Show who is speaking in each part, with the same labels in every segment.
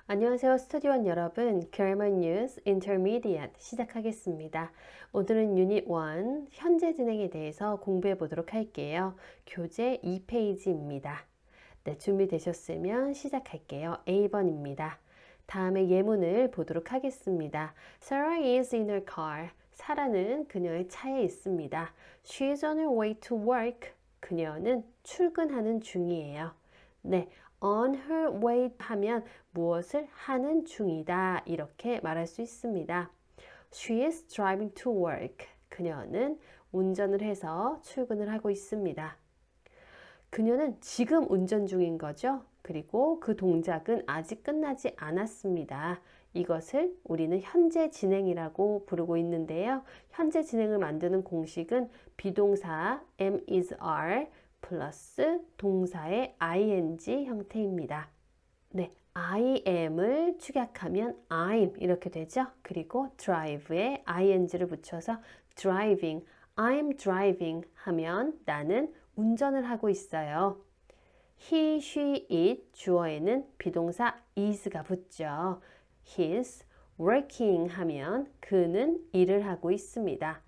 Speaker 1: 안녕하세요, 스터디원 여러분. Grammar News Intermediate 시작하겠습니다. 오늘은 유닛 1 현재 진행에 대해서 공부해 보도록 할게요. 교재 2페이지입니다. 네, 준비되셨으면 시작할게요. A번입니다. 다음에 예문을 보도록 하겠습니다. Sarah is in her car. 사라는 그녀의 차에 있습니다. She is on her way to work. 그녀는 출근하는 중이에요. 네, on her way 하면 무엇을 하는 중이다 이렇게 말할 수 있습니다. She is driving to work. 그녀는 운전을 해서 출근을 하고 있습니다. 그녀는 지금 운전 중인 거죠. 그리고 그 동작은 아직 끝나지 않았습니다. 이것을 우리는 현재 진행이라고 부르고 있는데요. 현재 진행을 만드는 공식은 비동사 am, is, are 플러스 동사의 ing 형태입니다. 네, I am을 축약하면 I'm 이렇게 되죠. 그리고 drive에 ing를 붙여서 driving, I'm driving 하면 나는 운전을 하고 있어요. He, she, it 주어에는 비동사 is가 붙죠. He's working 하면 그는 일을 하고 있습니다.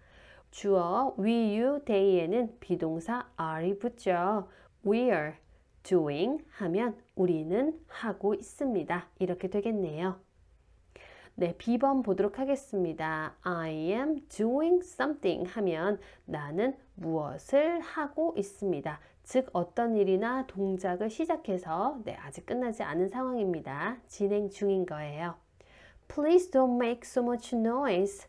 Speaker 1: 주어 we, you, they에는 비동사 are이 붙죠. We're doing 하면 우리는 하고 있습니다. 이렇게 되겠네요. 네, B번 보도록 하겠습니다. I am doing something 하면 나는 무엇을 하고 있습니다. 즉 어떤 일이나 동작을 시작해서 아직 끝나지 않은 상황입니다. 진행 중인 거예요. Please don't make so much noise.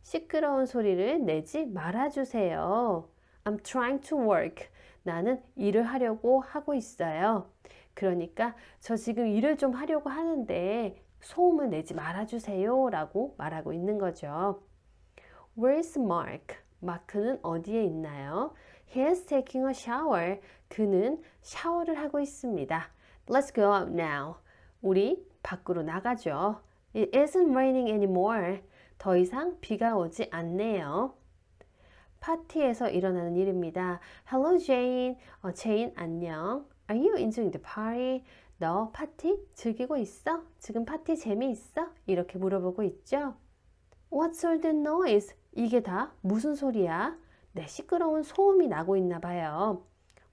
Speaker 1: 시끄러운 소리를 내지 말아주세요. I'm trying to work. 나는 일을 하려고 하고 있어요. 그러니까 저 지금 일을 좀 하려고 하는데 소음을 내지 말아주세요 라고 말하고 있는 거죠. Where's Mark? 마크는 어디에 있나요? He is taking a shower. 그는 샤워를 하고 있습니다. Let's go out now. 우리 밖으로 나가죠. It isn't raining anymore. 더 이상 비가 오지 않네요. 파티에서 일어나는 일입니다. Hello Jane. 제인 안녕. Are you enjoying the party? 너 파티 즐기고 있어? 지금 파티 재미있어? 이렇게 물어보고 있죠. What's all that noise? 이게 다 무슨 소리야? 네, 시끄러운 소음이 나고 있나 봐요.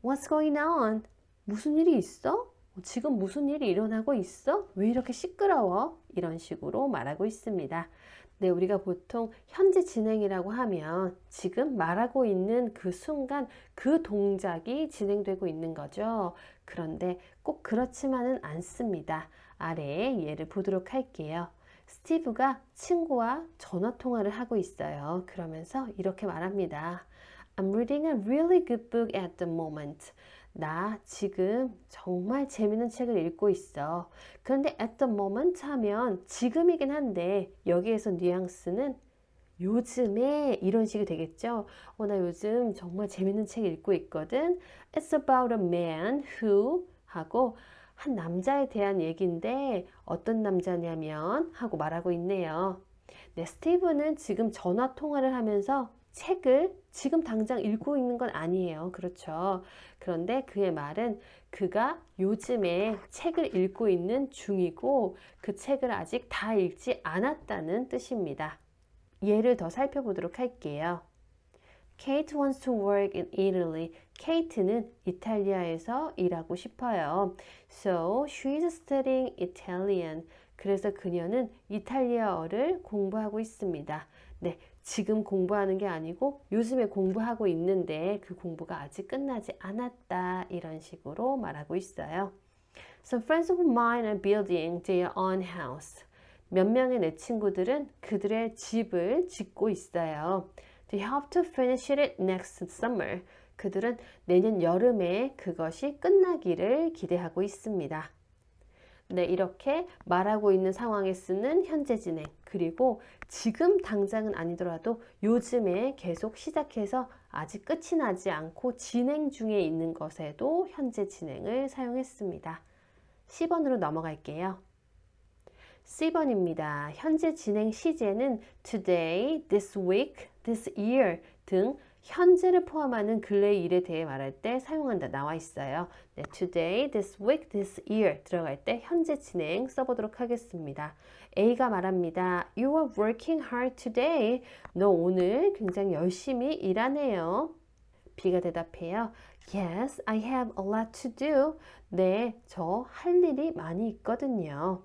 Speaker 1: What's going on? 무슨 일이 있어? 지금 무슨 일이 일어나고 있어? 왜 이렇게 시끄러워? 이런 식으로 말하고 있습니다. 네, 우리가 보통 현재 진행이라고 하면 지금 말하고 있는 그 순간 그 동작이 진행되고 있는 거죠. 그런데 꼭 그렇지만은 않습니다. 아래에 예를 보도록 할게요. 스티브가 친구와 전화 통화를 하고 있어요. 그러면서 이렇게 말합니다. I'm reading a really good book at the moment. 나 지금 정말 재밌는 책을 읽고 있어. 그런데 at the moment 하면 지금이긴 한데 여기에서 뉘앙스는 요즘에 이런 식이 되겠죠. 나 요즘 정말 재밌는 책 읽고 있거든. It's about a man who 하고 한 남자에 대한 얘기인데 어떤 남자냐면 하고 말하고 있네요. 네, 스티브는 지금 전화 통화를 하면서 책을 지금 당장 읽고 있는 건 아니에요. 그렇죠. 그런데 그의 말은 그가 요즘에 책을 읽고 있는 중이고 그 책을 아직 다 읽지 않았다는 뜻입니다. 예를 더 살펴보도록 할게요. Kate wants to work in Italy. 케이트는 이탈리아에서 일하고 싶어요. So she's studying Italian. 그래서 그녀는 이탈리아어를 공부하고 있습니다. 네, 지금 공부하는 게 아니고 요즘에 공부하고 있는데 그 공부가 아직 끝나지 않았다. 이런 식으로 말하고 있어요. Some friends of mine are building their own house. 몇 명의 내 친구들은 그들의 집을 짓고 있어요. They hope to finish it next summer. 그들은 내년 여름에 그것이 끝나기를 기대하고 있습니다. 네, 이렇게 말하고 있는 상황에 쓰는 현재 진행, 그리고 지금 당장은 아니더라도 요즘에 계속 시작해서 아직 끝이 나지 않고 진행 중에 있는 것에도 현재 진행을 사용했습니다. 10번으로 넘어갈게요. C번입니다. 현재 진행 시제는 today, this week, this year 등 현재를 포함하는 근래의 일에 대해 말할 때 사용한다 나와 있어요. 네, today, this week, this year 들어갈 때 현재 진행 써보도록 하겠습니다. A가 말합니다. You are working hard today. 너 오늘 굉장히 열심히 일하네요. B가 대답해요. Yes, I have a lot to do. 네, 저 할 일이 많이 있거든요.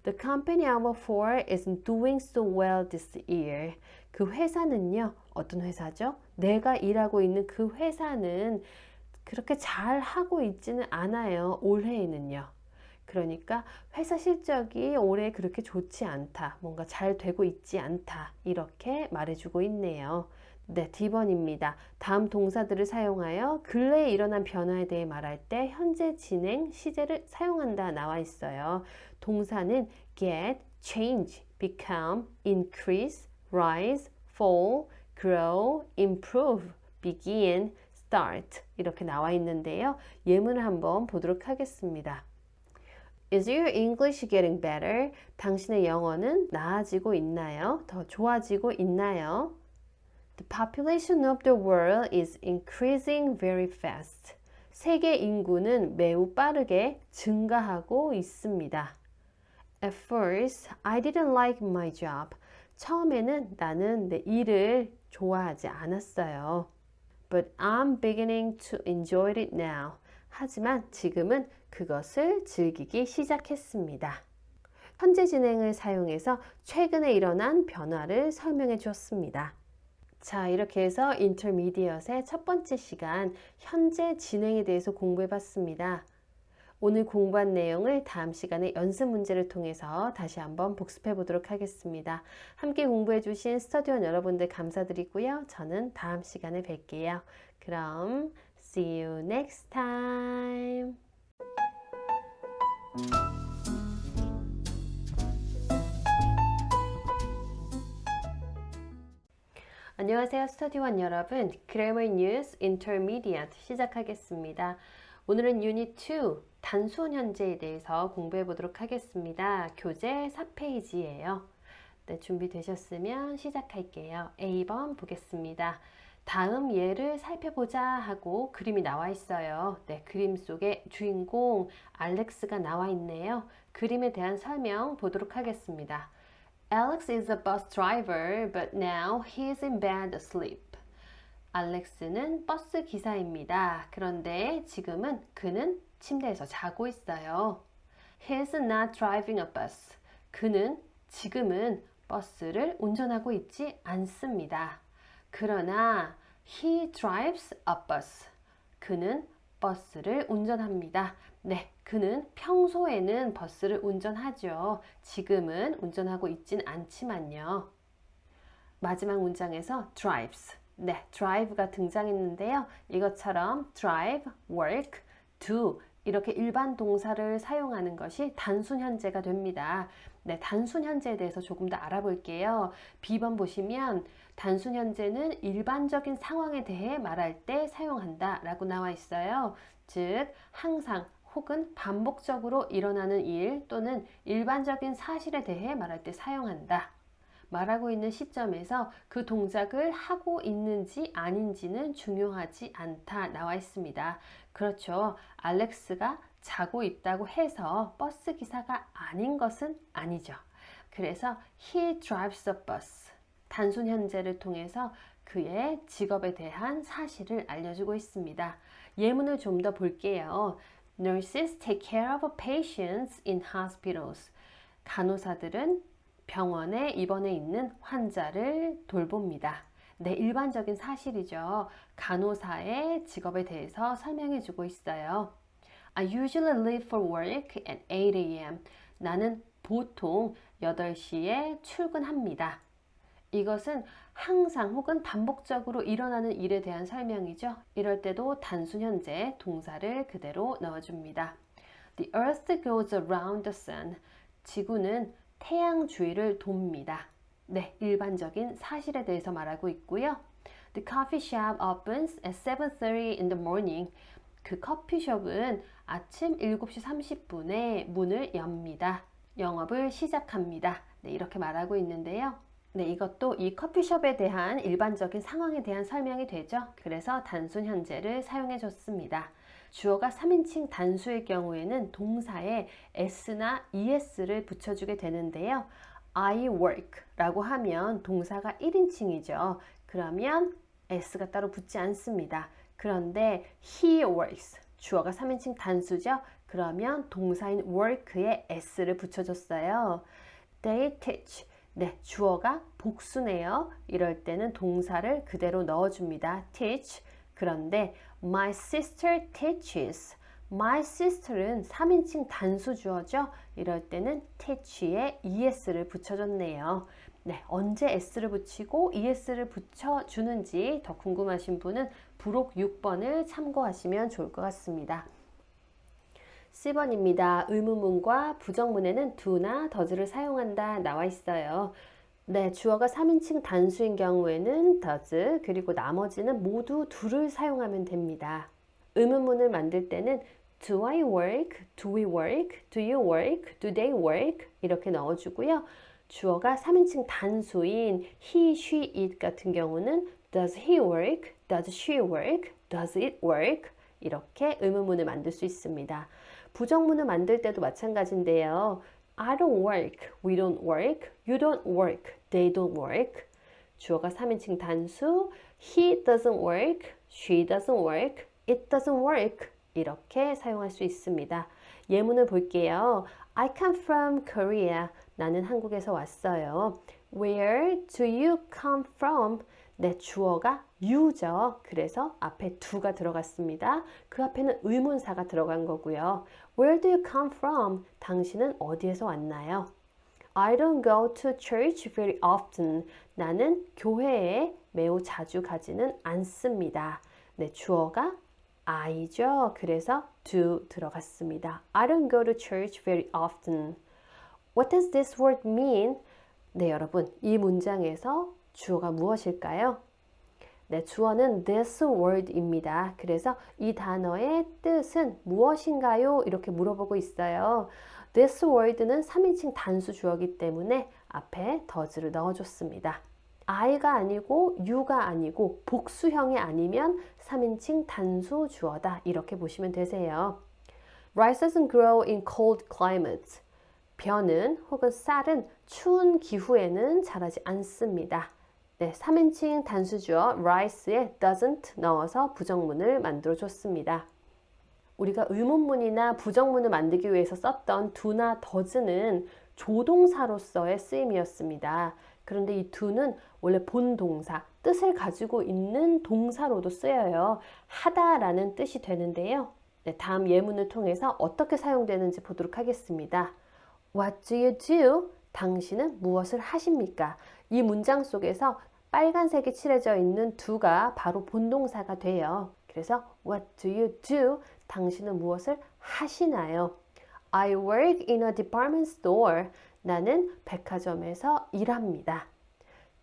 Speaker 1: The company I work for isn't doing so well this year. 그 회사는요, 어떤 회사죠? 내가 일하고 있는 그 회사는 그렇게 잘 하고 있지는 않아요. 올해에는요. 그러니까 회사 실적이 올해 그렇게 좋지 않다. 뭔가 잘 되고 있지 않다. 이렇게 말해주고 있네요. 네, D번입니다. 다음 동사들을 사용하여 근래에 일어난 변화에 대해 말할 때 현재 진행 시제를 사용한다 나와 있어요. 동사는 get, change, become, increase, rise, fall, grow, improve, begin, start 이렇게 나와 있는데요. 예문을 한번 보도록 하겠습니다. Is your English getting better? 당신의 영어는 나아지고 있나요? 더 좋아지고 있나요? The population of the world is increasing very fast. 세계 인구는 매우 빠르게 증가하고 있습니다. At first, I didn't like my job. 처음에는 나는 내 일을 좋아하지 않았어요. But I'm beginning to enjoy it now. 하지만 지금은 그것을 즐기기 시작했습니다. 현재 진행을 사용해서 최근에 일어난 변화를 설명해 주었습니다. 자, 이렇게 해서 인터미디엇의 첫 번째 시간 현재 진행에 대해서 공부해 봤습니다. 오늘 공부한 내용을 다음 시간에 연습 문제를 통해서 다시 한번 복습해 보도록 하겠습니다. 함께 공부해 주신 스터디원 여러분들 감사드리고요. 저는 다음 시간에 뵐게요. 그럼 see you next time. 안녕하세요, 스터디원 여러분. Grammar News Intermediate 시작하겠습니다. 오늘은 유닛 2 단순 현재에 대해서 공부해 보도록 하겠습니다. 교재 4페이지예요. 네, 준비되셨으면 시작할게요. A번 보겠습니다. 다음 예를 살펴보자 하고 그림이 나와 있어요. 네, 그림 속에 주인공 알렉스가 나와 있네요. 그림에 대한 설명 보도록 하겠습니다. Alex is a bus driver, but now he is in bed asleep. 알렉스는 버스 기사입니다. 그런데 지금은 그는 침대에서 자고 있어요. He is not driving a bus. 그는 지금은 버스를 운전하고 있지 않습니다. 그러나 he drives a bus. 그는 버스를 운전합니다. 네, 그는 평소에는 버스를 운전하죠. 지금은 운전하고 있진 않지만요. 마지막 문장에서 drives. 네, drive가 등장했는데요. 이것처럼 drive, work, do 이렇게 일반 동사를 사용하는 것이 단순 현재가 됩니다. 네, 단순 현재에 대해서 조금 더 알아볼게요. B번 보시면 단순 현재는 일반적인 상황에 대해 말할 때 사용한다 라고 나와 있어요. 즉, 항상 혹은 반복적으로 일어나는 일 또는 일반적인 사실에 대해 말할 때 사용한다. 말하고 있는 시점에서 그 동작을 하고 있는지 아닌지는 중요하지 않다 나와 있습니다. 그렇죠. 알렉스가 자고 있다고 해서 버스 기사가 아닌 것은 아니죠. 그래서 he drives a bus. 단순 현재를 통해서 그의 직업에 대한 사실을 알려주고 있습니다. 예문을 좀 더 볼게요. Nurses take care of patients in hospitals. 간호사들은 병원에 입원해 있는 환자를 돌봅니다. 네, 일반적인 사실이죠. 간호사의 직업에 대해서 설명해 주고 있어요. I usually leave for work at 8 a.m. 나는 보통 8시에 출근합니다. 이것은 항상 혹은 반복적으로 일어나는 일에 대한 설명이죠. 이럴 때도 단순 현재 동사를 그대로 넣어줍니다. The earth goes around the sun. 지구는 태양 주위를 돕니다. 네, 일반적인 사실에 대해서 말하고 있고요. The coffee shop opens at 7:30 in the morning. 그 커피숍은 아침 7시 30분에 문을 엽니다. 영업을 시작합니다. 네, 이렇게 말하고 있는데요. 네, 이것도 이 커피숍에 대한 일반적인 상황에 대한 설명이 되죠. 그래서 단순 현재를 사용해 줬습니다. 주어가 3인칭 단수의 경우에는 동사에 s나 es를 붙여주게 되는데요. I work 라고 하면 동사가 1인칭이죠. 그러면 s가 따로 붙지 않습니다. 그런데 he works, 주어가 3인칭 단수죠. 그러면 동사인 work에 s를 붙여줬어요. They teach, 네, 주어가 복수네요. 이럴 때는 동사를 그대로 넣어줍니다. teach. 그런데 my sister teaches. my sister는 3인칭 단수 주어죠. 이럴 때는 teach에 es를 붙여줬네요. 네, 언제 s를 붙이고 es를 붙여주는지 더 궁금하신 분은 부록 6번을 참고하시면 좋을 것 같습니다. 10번입니다. 의문문과 부정문에는 do나 does를 사용한다 나와 있어요. 네, 주어가 3인칭 단수인 경우에는 does, 그리고 나머지는 모두 do를 사용하면 됩니다. 의문문을 만들 때는 do I work, do we work, do you work, do they work 이렇게 넣어주고요. 주어가 3인칭 단수인 he, she, it 같은 경우는 does he work, does she work, does it work 이렇게 의문문을 만들 수 있습니다. 부정문을 만들 때도 마찬가지인데요. I don't work, we don't work, you don't work, they don't work. 주어가 3인칭 단수, he doesn't work, she doesn't work, it doesn't work. 이렇게 사용할 수 있습니다. 예문을 볼게요. I come from Korea. 나는 한국에서 왔어요. Where do you come from? 네, 주어가 you죠. 그래서 앞에 do가 들어갔습니다. 그 앞에는 의문사가 들어간 거고요. Where do you come from? 당신은 어디에서 왔나요? I don't go to church very often. 나는 교회에 매우 자주 가지는 않습니다. 네, 주어가 I죠. 그래서 do 들어갔습니다. I don't go to church very often. What does this word mean? 네, 여러분, 이 문장에서 주어가 무엇일까요? 네, 주어는 this word입니다. 그래서 이 단어의 뜻은 무엇인가요? 이렇게 물어보고 있어요. This word는 3인칭 단수 주어이기 때문에 앞에 does를 넣어줬습니다. I가 아니고 you가 아니고 복수형이 아니면 3인칭 단수 주어다. 이렇게 보시면 되세요. Rice doesn't grow in cold climates. 벼는 혹은 쌀은 추운 기후에는 자라지 않습니다. 네, 3인칭 단수주어 rice에 doesn't 넣어서 부정문을 만들어 줬습니다. 우리가 의문문이나 부정문을 만들기 위해서 썼던 do나 does는 조동사로서의 쓰임이었습니다. 그런데 이 do는 원래 본동사, 뜻을 가지고 있는 동사로도 쓰여요. 하다라는 뜻이 되는데요. 네, 다음 예문을 통해서 어떻게 사용되는지 보도록 하겠습니다. What do you do? 당신은 무엇을 하십니까? 이 문장 속에서 빨간색이 칠해져 있는 do가 바로 본동사가 돼요. 그래서 What do you do? 당신은 무엇을 하시나요? I work in a department store. 나는 백화점에서 일합니다.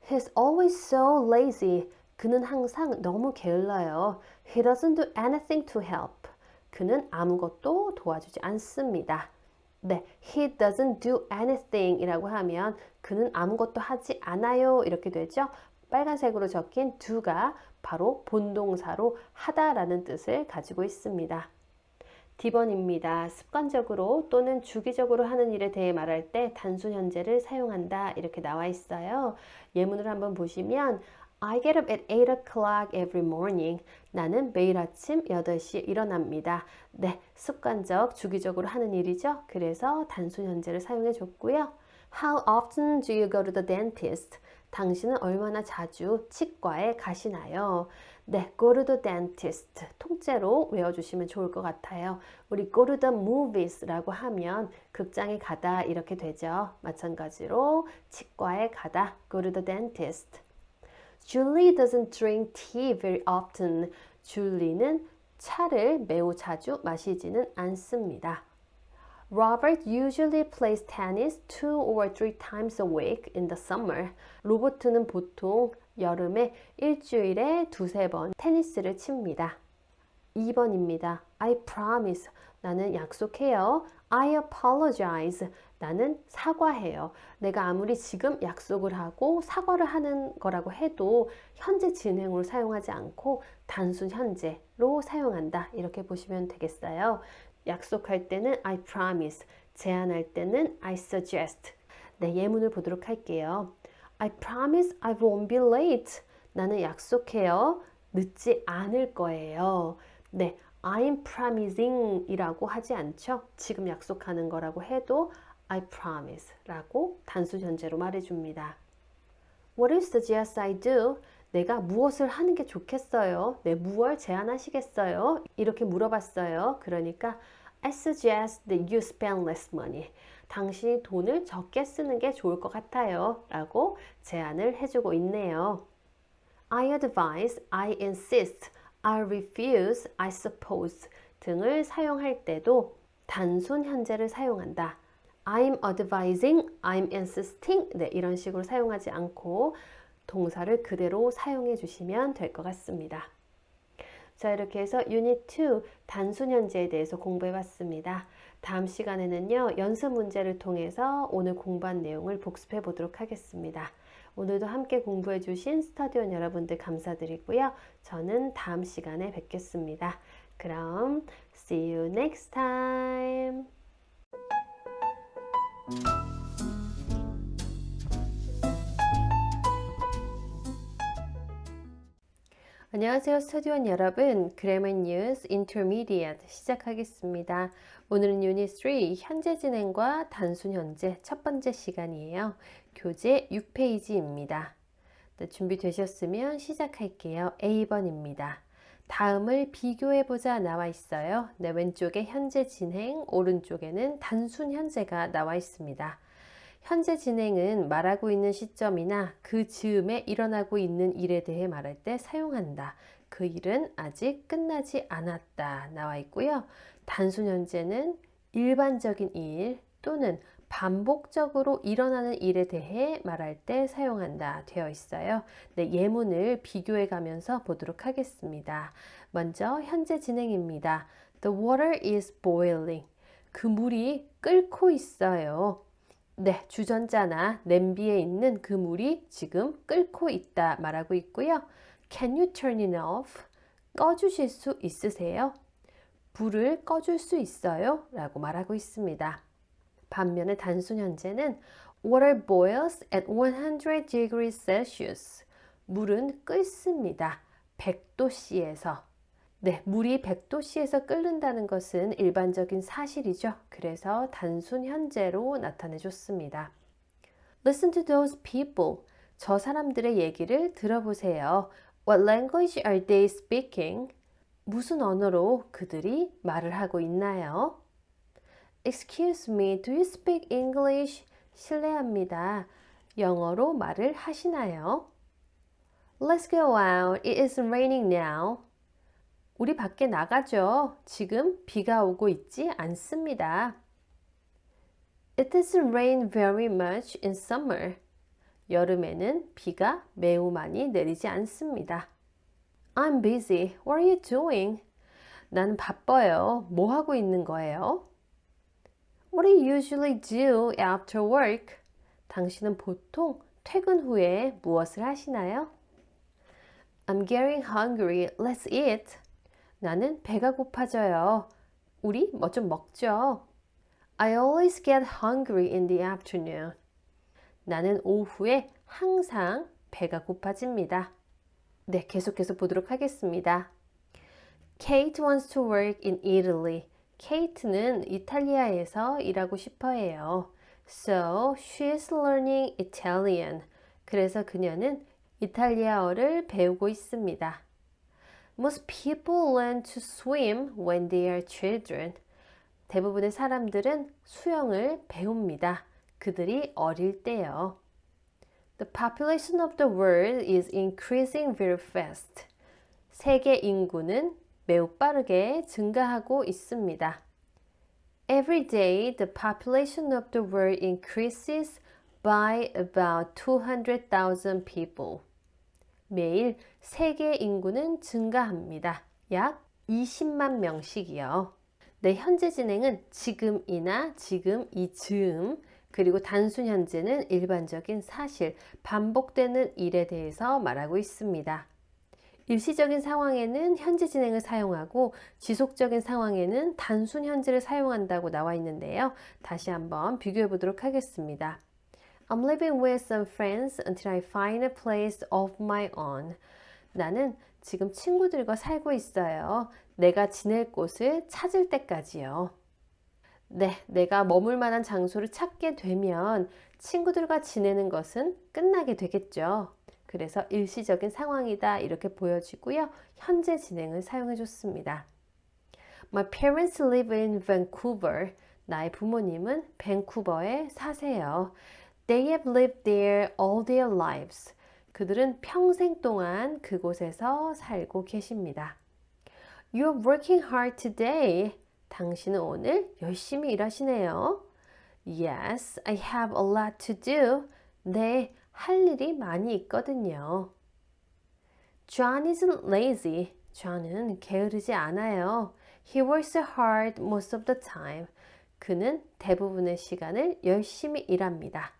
Speaker 1: He's always so lazy. 그는 항상 너무 게을러요. He doesn't do anything to help. 그는 아무것도 도와주지 않습니다. 네, he doesn't do anything 이라고 하면 그는 아무것도 하지 않아요 이렇게 되죠. 빨간색으로 적힌 do가 바로 본동사로 하다라는 뜻을 가지고 있습니다. D번입니다. 습관적으로 또는 주기적으로 하는 일에 대해 말할 때 단순 현재를 사용한다 이렇게 나와 있어요. 예문을 한번 보시면 I get up at 8 o'clock every morning. 나는 매일 아침 8시에 일어납니다. 네, 습관적, 주기적으로 하는 일이죠. 그래서 단순 현재를 사용해 줬고요. How often do you go to the dentist? 당신은 얼마나 자주 치과에 가시나요? 네, go to the dentist. 통째로 외워주시면 좋을 것 같아요. 우리 go to the movies라고 하면 극장에 가다 이렇게 되죠. 마찬가지로 치과에 가다, go to the dentist. Julie doesn't drink tea very often. 줄리는 차를 매우 자주 마시지는 않습니다. Robert usually plays tennis 2 or 3 times a week in the summer. 로버트는 보통 여름에 일주일에 2-3번 테니스를 칩니다. 2번입니다. I promise. 나는 약속해요. I apologize. 나는 사과해요. 내가 아무리 지금 약속을 하고 사과를 하는 거라고 해도 현재 진행으로 사용하지 않고 단순 현재로 사용한다. 이렇게 보시면 되겠어요. 약속할 때는 I promise, 제안할 때는 I suggest. 네, 예문을 보도록 할게요. I promise I won't be late. 나는 약속해요. 늦지 않을 거예요. 네, I'm promising 이라고 하지 않죠. 지금 약속하는 거라고 해도 I promise 라고 단순 현재로 말해줍니다. What you suggest I do? 내가 무엇을 하는 게 좋겠어요? 네, 무엇 제안하시겠어요? 이렇게 물어봤어요. 그러니까 I suggest that you spend less money. 당신이 돈을 적게 쓰는 게 좋을 것 같아요. 라고 제안을 해주고 있네요. I advise, I insist, I refuse, I suppose 등을 사용할 때도 단순 현재를 사용한다. I'm advising, I'm insisting 네, 이런 식으로 사용하지 않고 동사를 그대로 사용해 주시면 될 것 같습니다. 자, 이렇게 해서 유닛 2 단순 현재에 대해서 공부해 봤습니다. 다음 시간에는요, 연습 문제를 통해서 오늘 공부한 내용을 복습해 보도록 하겠습니다. 오늘도 함께 공부해 주신 스터디온 여러분들 감사드리고요. 저는 다음 시간에 뵙겠습니다. 그럼 see you next time. 안녕하세요, 스터디원 여러분. Grammar News Intermediate 시작하겠습니다. 오늘은 유닛 3 현재 진행과 단순 현재 첫 번째 시간이에요. 교재 6페이지입니다. 네, 준비되셨으면 시작할게요. A번입니다. 다음을 비교해보자 나와 있어요. 네, 왼쪽에 현재 진행, 오른쪽에는 단순 현재가 나와 있습니다. 현재 진행은 말하고 있는 시점이나 그 즈음에 일어나고 있는 일에 대해 말할 때 사용한다. 그 일은 아직 끝나지 않았다 나와 있고요. 단순 현재는 일반적인 일 또는 반복적으로 일어나는 일에 대해 말할 때 사용한다 되어 있어요. 네, 예문을 비교해 가면서 보도록 하겠습니다. 먼저 현재 진행입니다. The water is boiling. 그 물이 끓고 있어요. 네, 주전자나 냄비에 있는 그 물이 지금 끓고 있다 말하고 있고요. Can you turn it off? 꺼주실 수 있으세요? 불을 꺼줄 수 있어요? 라고 말하고 있습니다. 반면에 단순 현재는 Water boils at 100 degrees Celsius. 물은 끓습니다. 100도씨에서. 네, 물이 100도씨에서 끓는다는 것은 일반적인 사실이죠. 그래서 단순 현재로 나타내 줬습니다. Listen to those people. 저 사람들의 얘기를 들어보세요. What language are they speaking? 무슨 언어로 그들이 말을 하고 있나요? Excuse me, do you speak English? 실례합니다. 영어로 말을 하시나요? Let's go out. It is raining now. 우리 밖에 나가죠. 지금 비가 오고 있지 않습니다. It doesn't rain very much in summer. 여름에는 비가 매우 많이 내리지 않습니다. I'm busy. What are you doing? 나는 바빠요. 뭐 하고 있는 거예요? What do you usually do after work? 당신은 보통 퇴근 후에 무엇을 하시나요? I'm getting hungry. Let's eat. 나는 배가 고파져요. 우리 뭐 좀 먹죠. I always get hungry in the afternoon. 나는 오후에 항상 배가 고파집니다. 네, 계속해서 보도록 하겠습니다. Kate wants to work in Italy. Kate는 이탈리아에서 일하고 싶어 해요. So, she's learning Italian. 그래서 그녀는 이탈리아어를 배우고 있습니다. Most people learn to swim when they are children. 대부분의 사람들은 수영을 배웁니다. 그들이 어릴 때요. The population of the world is increasing very fast. 세계 인구는 매우 빠르게 증가하고 있습니다. Every day, the population of the world increases by about 200,000 people. 매일 세계 인구는 증가합니다. 약 20만 명씩이요. 네, 현재 진행은 지금이나 지금 이 즈음 그리고 단순 현재는 일반적인 사실, 반복되는 일에 대해서 말하고 있습니다. 일시적인 상황에는 현재 진행을 사용하고 지속적인 상황에는 단순 현재를 사용한다고 나와 있는데요. 다시 한번 비교해 보도록 하겠습니다. I'm living with some friends until I find a place of my own. 나는 지금 친구들과 살고 있어요. 내가 지낼 곳을 찾을 때까지요. 네, 내가 머물 만한 장소를 찾게 되면 친구들과 지내는 것은 끝나게 되겠죠. 그래서 일시적인 상황이다 이렇게 보여지고요. 현재 진행을 사용해 줬습니다. My parents live in Vancouver. 나의 부모님은 밴쿠버에 사세요. They have lived there all their lives. 그들은 평생 동안 그곳에서 살고 계십니다. You're working hard today. 당신은 오늘 열심히 일하시네요. Yes, I have a lot to do. 네, 할 일이 많이 있거든요. John isn't lazy. John은 게으르지 않아요. He works hard most of the time. 그는 대부분의 시간을 열심히 일합니다.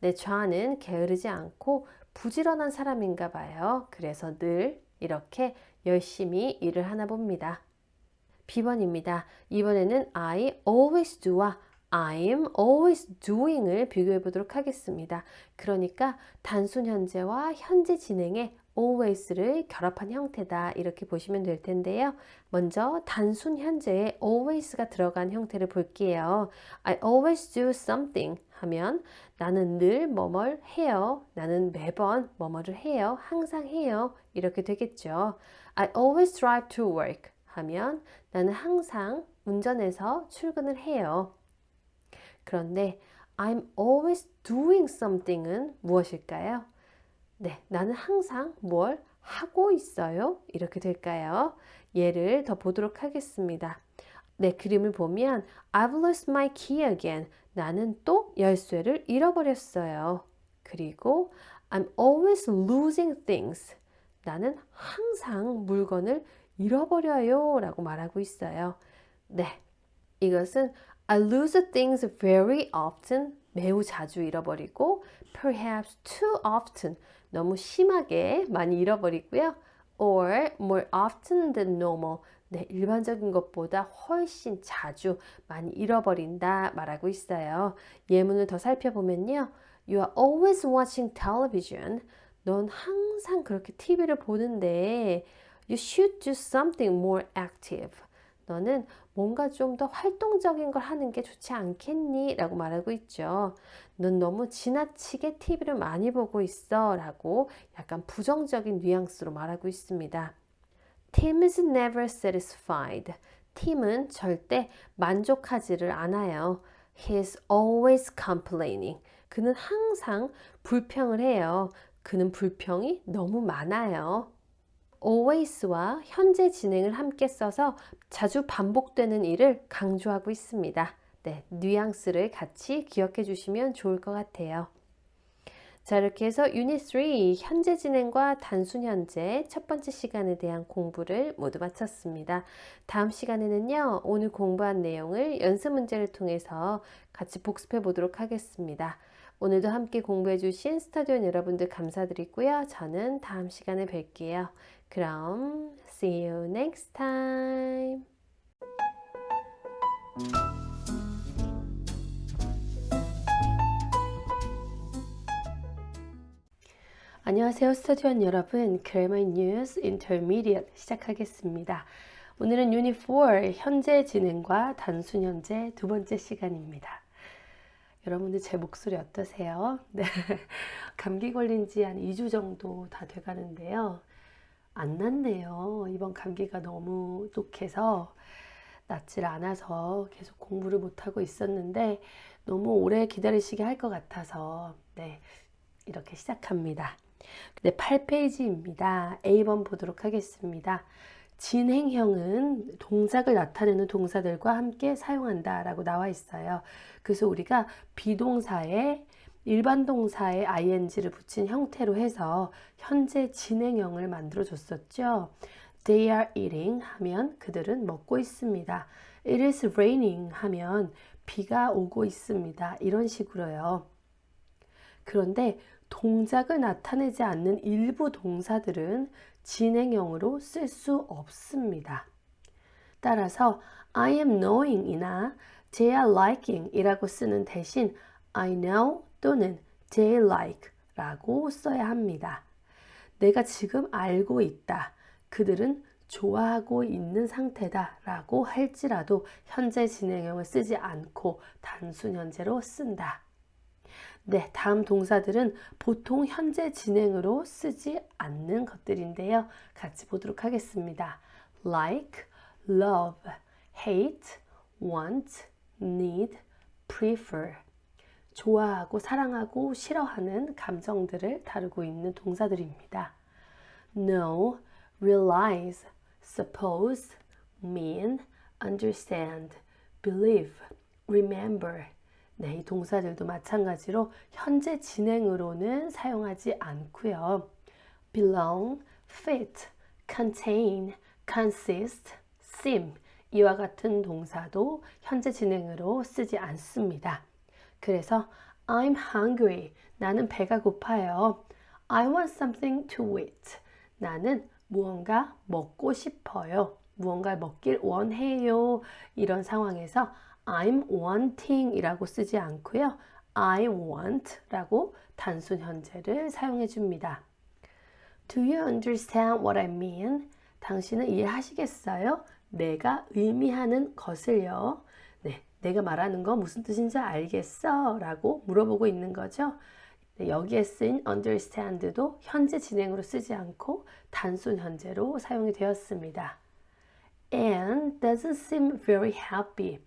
Speaker 1: 네, John은 게으르지 않고 부지런한 사람인가 봐요. 그래서 늘 이렇게 열심히 일을 하나 봅니다. B번입니다. 이번에는 I always do와 I'm always doing을 비교해 보도록 하겠습니다. 그러니까 단순 현재와 현재 진행의 always를 결합한 형태다 이렇게 보시면 될 텐데요. 먼저 단순 현재에 always가 들어간 형태를 볼게요. I always do something 하면 나는 늘 뭐뭘 해요. 나는 매번 뭐뭐를 해요. 항상 해요. 이렇게 되겠죠. I always drive to work 하면 나는 항상 운전해서 출근을 해요. 그런데 I'm always doing something은 무엇일까요? 네, 나는 항상 뭘 하고 있어요. 이렇게 될까요? 예를 더 보도록 하겠습니다. 네, 그림을 보면 I've lost my key again. 나는 또 열쇠를 잃어버렸어요. 그리고 I'm always losing things. 나는 항상 물건을 잃어버려요 라고 말하고 있어요. 네, 이것은 I lose things very often, 매우 자주 잃어버리고 perhaps too often, 너무 심하게 많이 잃어버리고요. or more often than normal, 네, 일반적인 것보다 훨씬 자주 많이 잃어버린다 말하고 있어요. 예문을 더 살펴보면요. You are always watching television. 넌 항상 그렇게 TV를 보는데 You should do something more active. 너는 뭔가 좀 더 활동적인 걸 하는 게 좋지 않겠니? 라고 말하고 있죠. 넌 너무 지나치게 TV를 많이 보고 있어 라고 약간 부정적인 뉘앙스로 말하고 있습니다. Tim is never satisfied. 팀은 절대 만족하지를 않아요. He is always complaining. 그는 항상 불평을 해요. 그는 불평이 너무 많아요. always와 현재 진행을 함께 써서 자주 반복되는 일을 강조하고 있습니다. 네, 뉘앙스를 같이 기억해 주시면 좋을 것 같아요. 자, 이렇게 해서 유닛 3 현재 진행과 단순 현재 첫 번째 시간에 대한 공부를 모두 마쳤습니다. 다음 시간에는요, 오늘 공부한 내용을 연습 문제를 통해서 같이 복습해 보도록 하겠습니다. 오늘도 함께 공부해 주신 스터디온 여러분들 감사드리고요. 저는 다음 시간에 뵐게요. 그럼 see you next time. 안녕하세요, 스터디온 여러분. Grammar News Intermediate 시작하겠습니다. 오늘은 유닛 4 현재 진행과 단순 현재 두 번째 시간입니다. 여러분들 제 목소리 어떠세요? 네. 감기 걸린 지 한 2주 정도 다 돼가는데요. 안 낫네요. 이번 감기가 너무 독해서 낫질 않아서 계속 공부를 못하고 있었는데 너무 오래 기다리시게 할 것 같아서 네, 이렇게 시작합니다. 네, 8페이지입니다. A번 보도록 하겠습니다. 진행형은 동작을 나타내는 동사들과 함께 사용한다 라고 나와 있어요. 그래서 우리가 비동사에 일반 동사에 ing를 붙인 형태로 해서 현재 진행형을 만들어 줬었죠. They are eating 하면 그들은 먹고 있습니다. It is raining 하면 비가 오고 있습니다. 이런 식으로요. 그런데 동작을 나타내지 않는 일부 동사들은 진행형으로 쓸 수 없습니다. 따라서 I am knowing 이나 they are liking 이라고 쓰는 대신 I know 또는 they like 라고 써야 합니다. 내가 지금 알고 있다. 그들은 좋아하고 있는 상태다 라고 할지라도 현재 진행형을 쓰지 않고 단순 현재로 쓴다. 네, 다음 동사들은 보통 현재 진행으로 쓰지 않는 것들인데요. 같이 보도록 하겠습니다. like, love, hate, want, need, prefer. 좋아하고 사랑하고 싫어하는 감정들을 다루고 있는 동사들입니다. know, realize, suppose, mean, understand, believe, remember. 네, 이 동사들도 마찬가지로 현재 진행으로는 사용하지 않고요. belong, fit, contain, consist, seem 이와 같은 동사도 현재 진행으로 쓰지 않습니다. 그래서 I'm hungry. 나는 배가 고파요. I want something to eat. 나는 무언가 먹고 싶어요. 무언가 먹길 원해요. 이런 상황에서 I'm wanting 이라고 쓰지 않고요. I want 라고 단순 현재를 사용해 줍니다. Do you understand what I mean? 당신은 이해하시겠어요? 내가 의미하는 것을요. 네, 내가 말하는 거 무슨 뜻인지 알겠어? 라고 물어보고 있는 거죠. 네, 여기에 쓰인 understand도 현재 진행으로 쓰지 않고 단순 현재로 사용이 되었습니다. Anne doesn't seem very happy.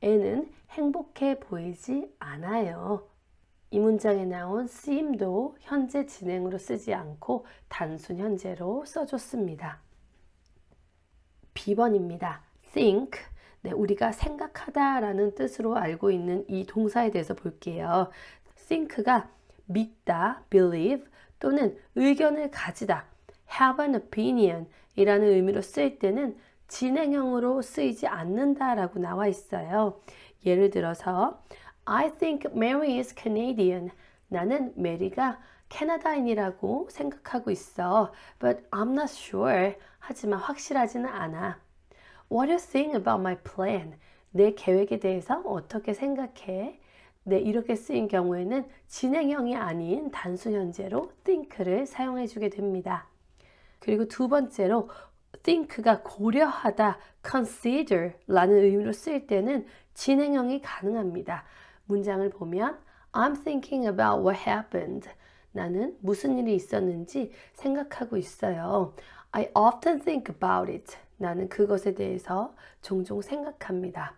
Speaker 1: Anne은 행복해 보이지 않아요. 이 문장에 나온 seem도 현재 진행으로 쓰지 않고 단순 현재로 써줬습니다. B번입니다. think. 네, 우리가 생각하다 라는 뜻으로 알고 있는 이 동사에 대해서 볼게요. think가 믿다, believe 또는 의견을 가지다, have an opinion 이라는 의미로 쓰일 때는 진행형으로 쓰이지 않는다 라고 나와 있어요. 예를 들어서 I think Mary is Canadian. 나는 메리가 캐나다인이라고 생각하고 있어. But I'm not sure. 하지만 확실하지는 않아. What do you think about my plan? 내 계획에 대해서 어떻게 생각해? 네, 이렇게 쓰인 경우에는 진행형이 아닌 단순 현재로 think를 사용해 주게 됩니다. 그리고 두 번째로 think가 고려하다, consider 라는 의미로 쓰일 때는 진행형이 가능합니다. 문장을 보면 I'm thinking about what happened. 나는 무슨 일이 있었는지 생각하고 있어요. I often think about it. 나는 그것에 대해서 종종 생각합니다.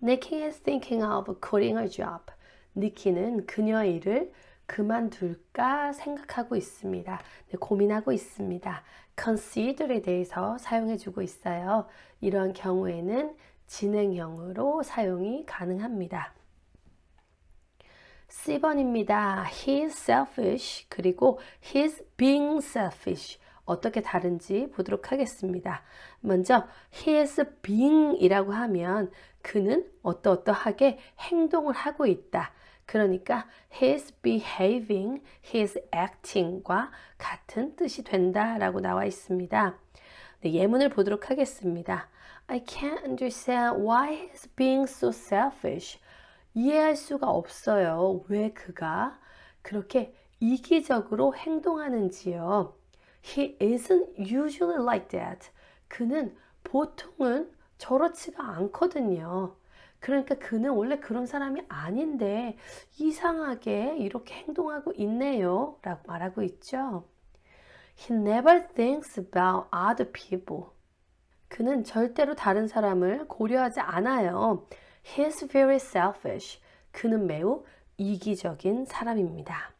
Speaker 1: Nikki is thinking of quitting her job. 니키는 그녀의 일을 그만둘까 생각하고 있습니다. 네, 고민하고 있습니다. consider에 대해서 사용해주고 있어요. 이러한 경우에는 진행형으로 사용이 가능합니다. C번입니다. He is selfish 그리고 he's being selfish 어떻게 다른지 보도록 하겠습니다. 먼저 he is being 이라고 하면 그는 어떠어떠하게 행동을 하고 있다. 그러니까 he is behaving, he is acting과 같은 뜻이 된다라고 나와 있습니다. 네, 예문을 보도록 하겠습니다. I can't understand why he is being so selfish. 이해할 수가 없어요. 왜 그가 그렇게 이기적으로 행동하는지요. He isn't usually like that. 그는 보통은 저렇지가 않거든요. 그러니까 그는 원래 그런 사람이 아닌데 이상하게 이렇게 행동하고 있네요. 라고 말하고 있죠. He never thinks about other people. 그는 절대로 다른 사람을 고려하지 않아요. He is very selfish. 그는 매우 이기적인 사람입니다.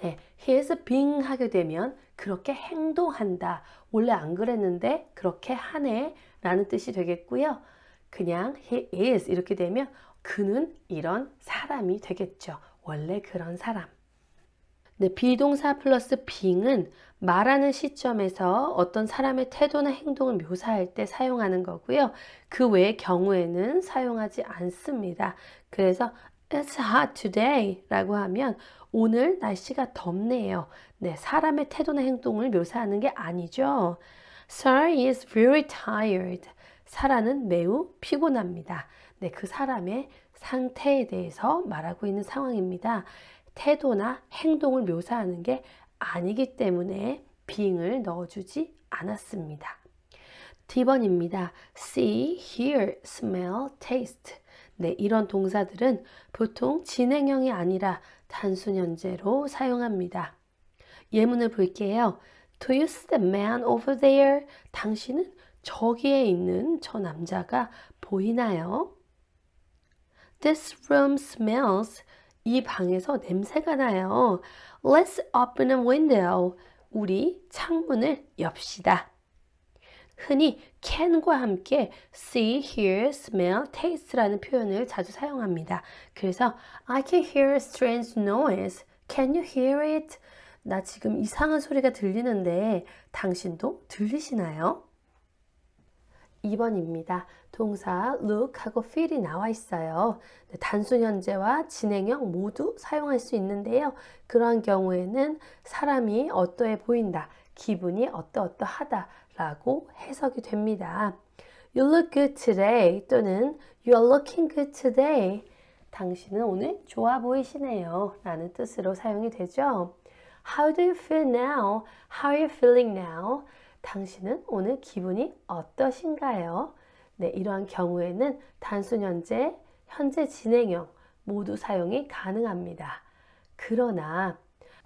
Speaker 1: 네, he is being 하게 되면 그렇게 행동한다. 원래 안 그랬는데 그렇게 하네 라는 뜻이 되겠고요. 그냥 he is 이렇게 되면 그는 이런 사람이 되겠죠. 원래 그런 사람. 네, 비동사 플러스 being은 말하는 시점에서 어떤 사람의 태도나 행동을 묘사할 때 사용하는 거고요. 그 외의 경우에는 사용하지 않습니다. 그래서 It's hot today 라고 하면 오늘 날씨가 덥네요. 네, 사람의 태도나 행동을 묘사하는 게 아니죠. Sarah is very tired. 사라는 매우 피곤합니다. 네, 그 사람의 상태에 대해서 말하고 있는 상황입니다. 태도나 행동을 묘사하는 게 아니기 때문에 being을 넣어주지 않았습니다. D번입니다. see, hear, smell, taste. 네, 이런 동사들은 보통 진행형이 아니라 단순 현재로 사용합니다. 예문을 볼게요. Do you see the man over there? 당신은 저기에 있는 저 남자가 보이나요? This room smells. 이 방에서 냄새가 나요. Let's open a window. 우리 창문을 엽시다. 흔히 can과 함께 see, hear, smell, taste라는 표현을 자주 사용합니다. 그래서 I can hear a strange noise. Can you hear it? 나 지금 이상한 소리가 들리는데 당신도 들리시나요? 2번입니다. 동사 look하고 feel이 나와 있어요. 단순 현재와 진행형 모두 사용할 수 있는데요. 그러한 경우에는 사람이 어떠해 보인다, 기분이 어떠어떠하다 라고 해석이 됩니다. You look good today 또는 You are looking good today. 당신은 오늘 좋아 보이시네요 라는 뜻으로 사용이 되죠. How do you feel now? How are you feeling now? 당신은 오늘 기분이 어떠신가요? 네, 이러한 경우에는 단순 현재, 현재 진행형 모두 사용이 가능합니다. 그러나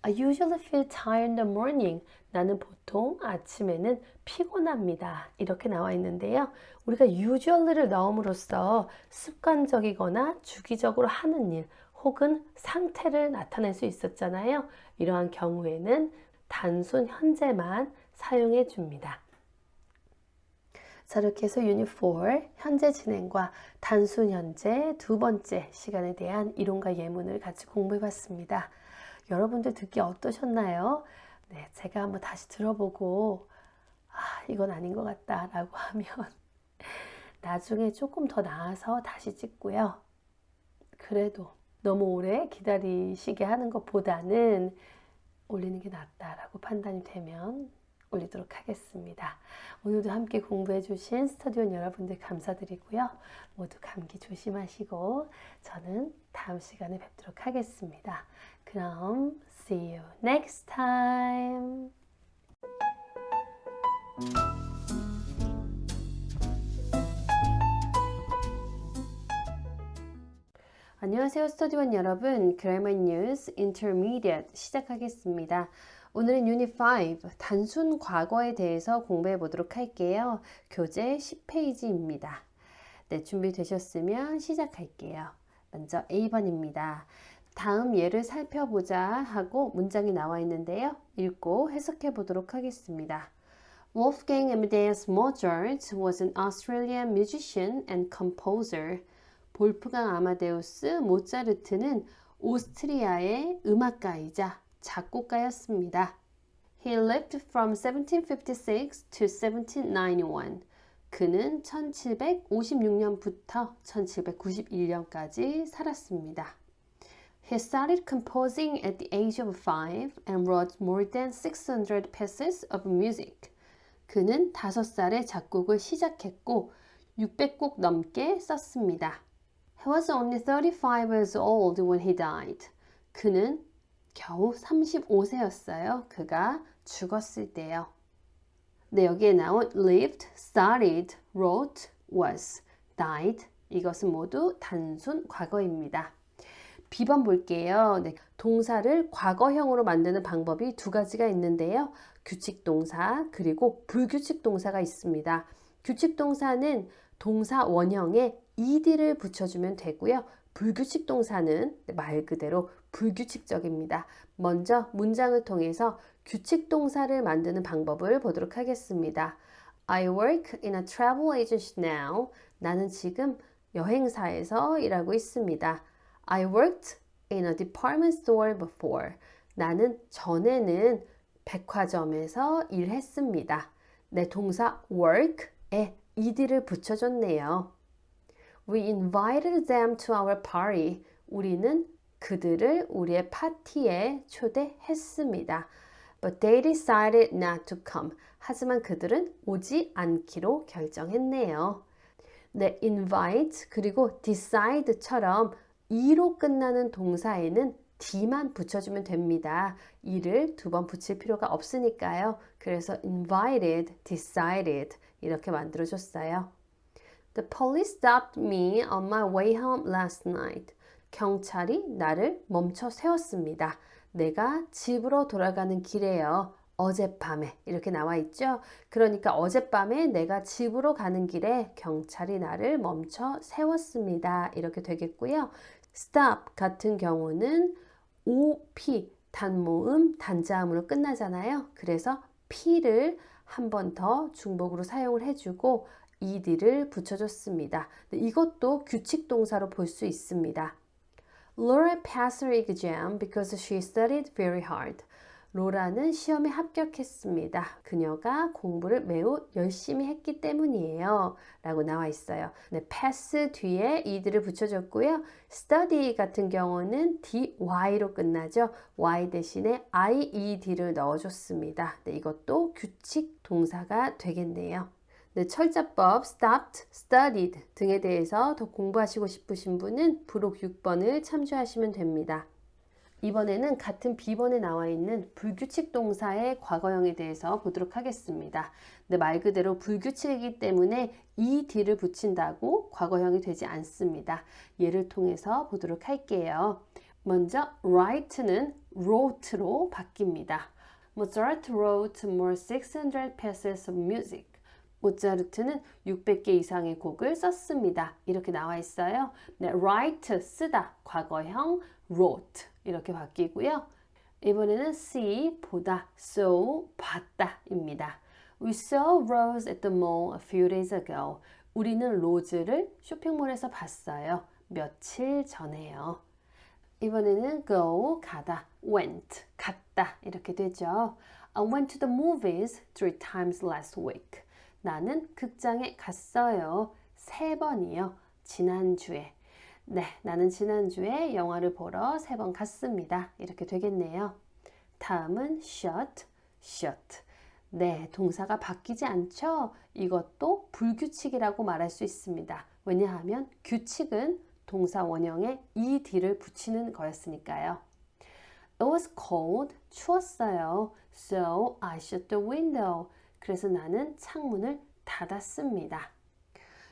Speaker 1: I usually feel tired in the morning. 나는 보통 아침에는 피곤합니다. 이렇게 나와 있는데요. 우리가 usually를 넣음으로써 습관적이거나 주기적으로 하는 일 혹은 상태를 나타낼 수 있었잖아요. 이러한 경우에는 단순 현재만 사용해 줍니다. 자, 이렇게 해서 유닛 4 현재 진행과 단순 현재 두 번째 시간에 대한 이론과 예문을 같이 공부해 봤습니다. 여러분들 듣기 어떠셨나요? 네, 제가 한번 다시 들어보고 이건 아닌 것 같다 라고 하면 나중에 조금 더 나아서 다시 찍고요. 그래도 너무 오래 기다리시게 하는 것보다는 올리는 게 낫다라고 판단이 되면 올리도록 하겠습니다. 오늘도 함께 공부해 주신 스터디온 여러분들 감사드리고요. 모두 감기 조심하시고 저는 다음 시간에 뵙도록 하겠습니다. 그럼 see you next time. 안녕하세요 스터디원 여러분, Grammar News Intermediate 시작하겠습니다. 오늘은 유닛 5 단순 과거에 대해서 공부해 보도록 할게요. 교재 10페이지입니다. 네, 준비되셨으면 시작할게요. 먼저 A번입니다. 다음 예를 살펴보자 하고 문장이 나와 있는데요. 읽고 해석해 보도록 하겠습니다. Wolfgang Amadeus Mozart was an Australian musician and composer. 볼프강 아마데우스 모차르트는 오스트리아의 음악가이자 작곡가였습니다. He lived from 1756 to 1791. 그는 1756년부터 1791년까지 살았습니다. He started composing at the age of 5 and wrote more than 600 pieces of music. 그는 5살에 작곡을 시작했고 600곡 넘게 썼습니다. He was only 35 years old when he died. 그는 겨우 35세였어요. 그가 죽었을 때요. 네, 여기에 나온 lived, started, wrote, was, died. 이것은 모두 단순 과거입니다. B번 볼게요. 네, 동사를 과거형으로 만드는 방법이 두 가지가 있는데요. 규칙 동사 그리고 불규칙 동사가 있습니다. 규칙 동사는 동사 원형에 ed를 붙여주면 되고요. 불규칙 동사는 말 그대로 불규칙적입니다. 먼저 문장을 통해서 규칙 동사를 만드는 방법을 보도록 하겠습니다. I work in a travel agency now. 나는 지금 여행사에서 일하고 있습니다. I worked in a department store before. 나는 전에는 백화점에서 일했습니다. 내 동사 work에 ed를 붙여줬네요. We invited them to our party. 우리는 그들을 우리의 파티에 초대했습니다. But they decided not to come. 하지만 그들은 오지 않기로 결정했네요. 네, invite 그리고 decide처럼 e로 끝나는 동사에는 d만 붙여주면 됩니다. e를 두 번 붙일 필요가 없으니까요. 그래서 invited, decided 이렇게 만들어줬어요. The police stopped me on my way home last night. 경찰이 나를 멈춰 세웠습니다. 내가 집으로 돌아가는 길에요. 어젯밤에 이렇게 나와 있죠. 그러니까 어젯밤에 내가 집으로 가는 길에 경찰이 나를 멈춰 세웠습니다. 이렇게 되겠고요. stop 같은 경우는 OP 단모음 단자음으로 끝나잖아요. 그래서 P를 한 번 더 중복으로 사용을 해주고 ed를 붙여줬습니다. 이것도 규칙 동사로 볼 수 있습니다. Laura passed her exam because she studied very hard. 로라는 시험에 합격했습니다. 그녀가 공부를 매우 열심히 했기 때문이에요. 라고 나와 있어요. 네, pass 뒤에 ed를 붙여줬고요. study 같은 경우는 dy로 끝나죠. y 대신에 ied를 넣어줬습니다. 네, 이것도 규칙 동사가 되겠네요. 네, 철자법 stopped, studied 등에 대해서 더 공부하시고 싶으신 분은 부록 6번을 참조하시면 됩니다. 이번에는 같은 B번에 나와 있는 불규칙 동사의 과거형에 대해서 보도록 하겠습니다. 근데 말 그대로 불규칙이기 때문에 ed를 붙인다고 과거형이 되지 않습니다. 예를 통해서 보도록 할게요. 먼저 write는 wrote로 바뀝니다. Mozart wrote more 600 pieces of music. 모차르트는 600개 이상의 곡을 썼습니다. 이렇게 나와 있어요. 네, write, 쓰다, 과거형 wrote 이렇게 바뀌고요. 이번에는 see, 보다, saw, 봤다 입니다. We saw Rose at the mall a few days ago. 우리는 로즈를 쇼핑몰에서 봤어요. 며칠 전에요. 이번에는 go, 가다, went, 갔다 이렇게 되죠. I went to the movies 3 times last week. 나는 극장에 갔어요. 3번이요. 지난주에. 네, 나는 지난주에 영화를 보러 3번 갔습니다. 이렇게 되겠네요. 다음은 shut, shut. 네, 동사가 바뀌지 않죠? 이것도 불규칙이라고 말할 수 있습니다. 왜냐하면 규칙은 동사 원형에 ed를 붙이는 거였으니까요. It was cold, 추웠어요. So I shut the window. 그래서 나는 창문을 닫았습니다.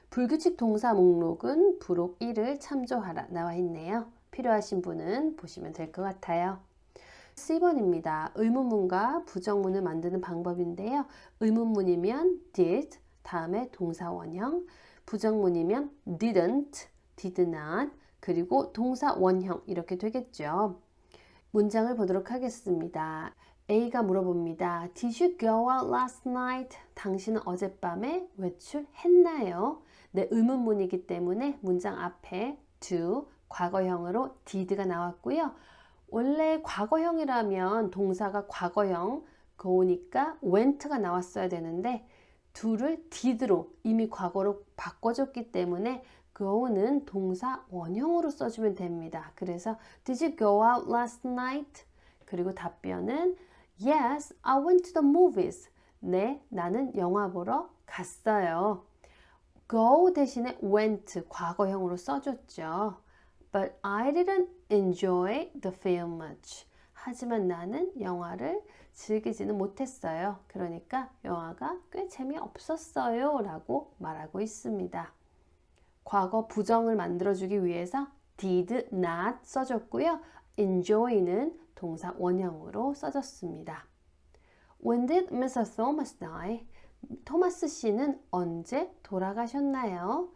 Speaker 1: 불규칙 동사 목록은 부록 1을 참조하라 나와 있네요. 필요하신 분은 보시면 될 것 같아요. C번입니다. 의문문과 부정문을 만드는 방법인데요. 의문문이면 did, 다음에 동사 원형, 부정문이면 didn't, did not, 그리고 동사 원형 이렇게 되겠죠. 문장을 보도록 하겠습니다. A가 물어봅니다. Did you go out last night? 당신은 어젯밤에 외출했나요? 네, 의문문이기 때문에 문장 앞에 do, 과거형으로 did가 나왔고요. 원래 과거형이라면 동사가 과거형, go니까 went가 나왔어야 되는데 do를 did로 이미 과거로 바꿔줬기 때문에 go는 동사 원형으로 써주면 됩니다. 그래서 Did you go out last night? 그리고 답변은 Yes, I went to the movies. 네, 나는 영화 보러 갔어요. Go 대신에 went 과거형으로 써줬죠. But I didn't enjoy the film much. 하지만 나는 영화를 즐기지는 못했어요. 그러니까 영화가 꽤 재미없었어요 라고 말하고 있습니다. 과거 부정을 만들어주기 위해서 did not 써줬고요. enjoy는 동사 원형으로 써졌습니다. When did Mr. Thomas die? 토마스 씨는 언제 돌아가셨나요?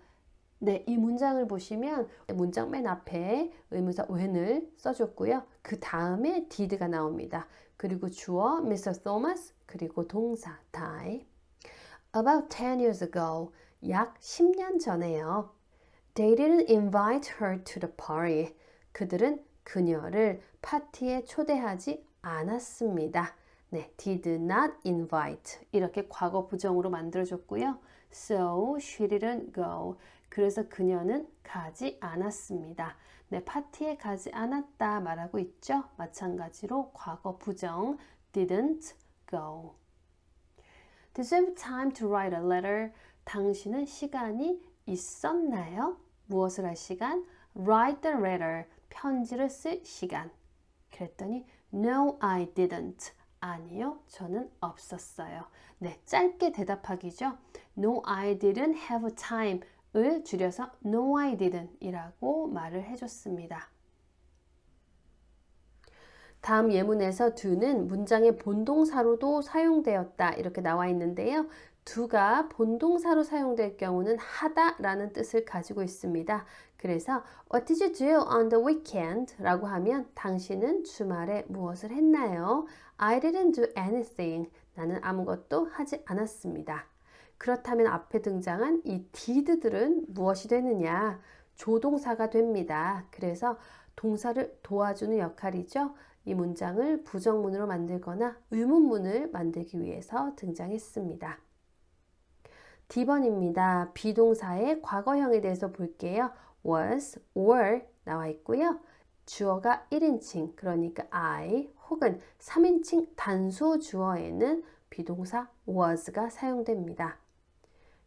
Speaker 1: 네, 이 문장을 보시면 문장 맨 앞에 의문사 when을 써줬고요. 그 다음에 did가 나옵니다. 그리고 주어 Mr. Thomas 그리고 동사 die. About 10 years ago, 약 10년 전에요. They didn't invite her to the party. 그들은 그녀를 파티에 초대하지 않았습니다. 네, did not invite 이렇게 과거 부정으로 만들어줬고요. So she didn't go. 그래서 그녀는 가지 않았습니다. 네, 파티에 가지 않았다 말하고 있죠. 마찬가지로 과거 부정 didn't go. Did you have time to write a letter? 당신은 시간이 있었나요? 무엇을 할 시간? Write the letter. 편지를 쓸 시간. 그랬더니 No, I didn't. 아니요, 저는 없었어요. 네, 짧게 대답하기죠. No, I didn't have time 을 줄여서 No, I didn't 이라고 말을 해줬습니다. 다음 예문에서 do는 문장의 본동사로도 사용되었다 이렇게 나와 있는데요. do가 본동사로 사용될 경우는 하다 라는 뜻을 가지고 있습니다. 그래서 What did you do on the weekend? 라고 하면 당신은 주말에 무엇을 했나요? I didn't do anything. 나는 아무것도 하지 않았습니다. 그렇다면 앞에 등장한 이 did들은 무엇이 되느냐? 조동사가 됩니다. 그래서 동사를 도와주는 역할이죠. 이 문장을 부정문으로 만들거나 의문문을 만들기 위해서 등장했습니다. D번입니다. 비동사의 과거형에 대해서 볼게요. was, or 나와 있고요. 주어가 1인칭, 그러니까 I 혹은 3인칭 단수 주어에는 비동사 was가 사용됩니다.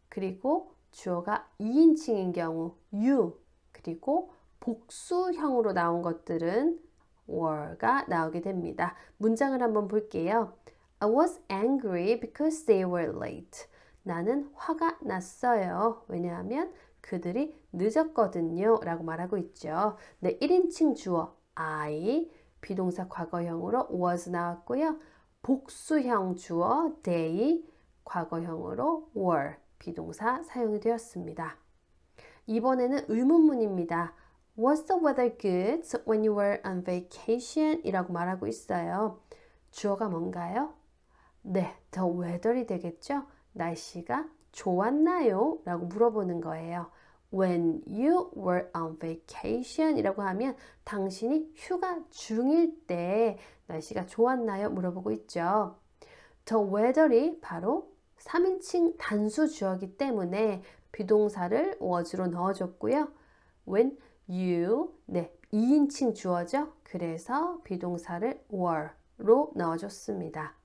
Speaker 1: 그리고 주어가 2인칭인 경우 you, 그리고 복수형으로 나온 것들은 were가 나오게 됩니다. 문장을 한번 볼게요. I was angry because they were late. 나는 화가 났어요. 왜냐하면 그들이 늦었거든요. 라고 말하고 있죠. 네, 1인칭 주어 I, 비동사 과거형으로 was 나왔고요. 복수형 주어 they, 과거형으로 were, 비동사 사용이 되었습니다. 이번에는 의문문입니다. Was the weather good when you were on vacation? 이라고 말하고 있어요. 주어가 뭔가요? 네, the weather이 되겠죠? 날씨가 좋았나요? 라고 물어보는 거예요. When you were on vacation 이라고 하면 당신이 휴가 중일 때 날씨가 좋았나요? 물어보고 있죠. The weather이 바로 3인칭 단수 주어이기 때문에 비동사를 was로 넣어줬고요. When you, 네, 2인칭 주어죠. 그래서 비동사를 were로 넣어줬습니다.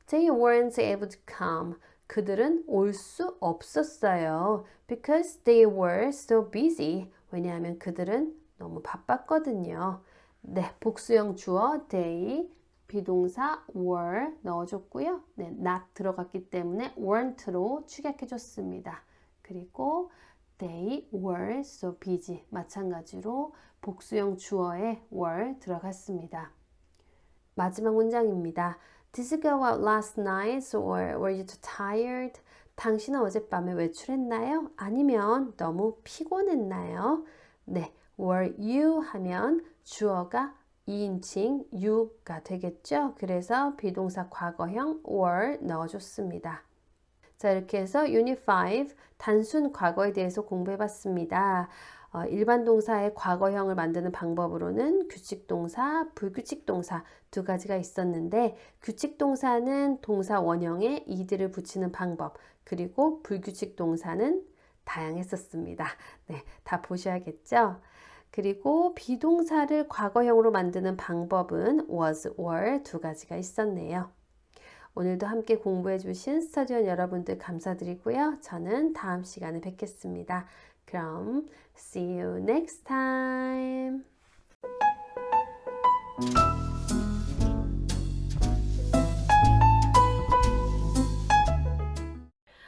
Speaker 1: They weren't able to come. 그들은 올 수 없었어요. Because they were so busy. 왜냐하면 그들은 너무 바빴거든요. 네, 복수형 주어 they, 비동사 were 넣어줬고요. 네, not 들어갔기 때문에 weren't로 축약해줬습니다. 그리고 they were so busy. 마찬가지로 복수형 주어에 were 들어갔습니다. 마지막 문장입니다. Did you go out last night or were you too tired? 당신은 어젯밤에 외출했나요? 아니면 너무 피곤했나요? 네, were you 하면 주어가 2인칭 you가 되겠죠? 그래서 비동사 과거형 were 넣어줬습니다. 자, 이렇게 해서 Unit 5 단순 과거에 대해서 공부해봤습니다. 일반 동사의 과거형을 만드는 방법으로는 규칙 동사, 불규칙 동사 두 가지가 있었는데 규칙 동사는 동사 원형에 ed를 붙이는 방법, 그리고 불규칙 동사는 다양했었습니다. 네, 다 보셔야겠죠? 그리고 비동사를 과거형으로 만드는 방법은 was, were 두 가지가 있었네요. 오늘도 함께 공부해 주신 스터디원 여러분들 감사드리고요. 저는 다음 시간에 뵙겠습니다. 그럼 see you next time.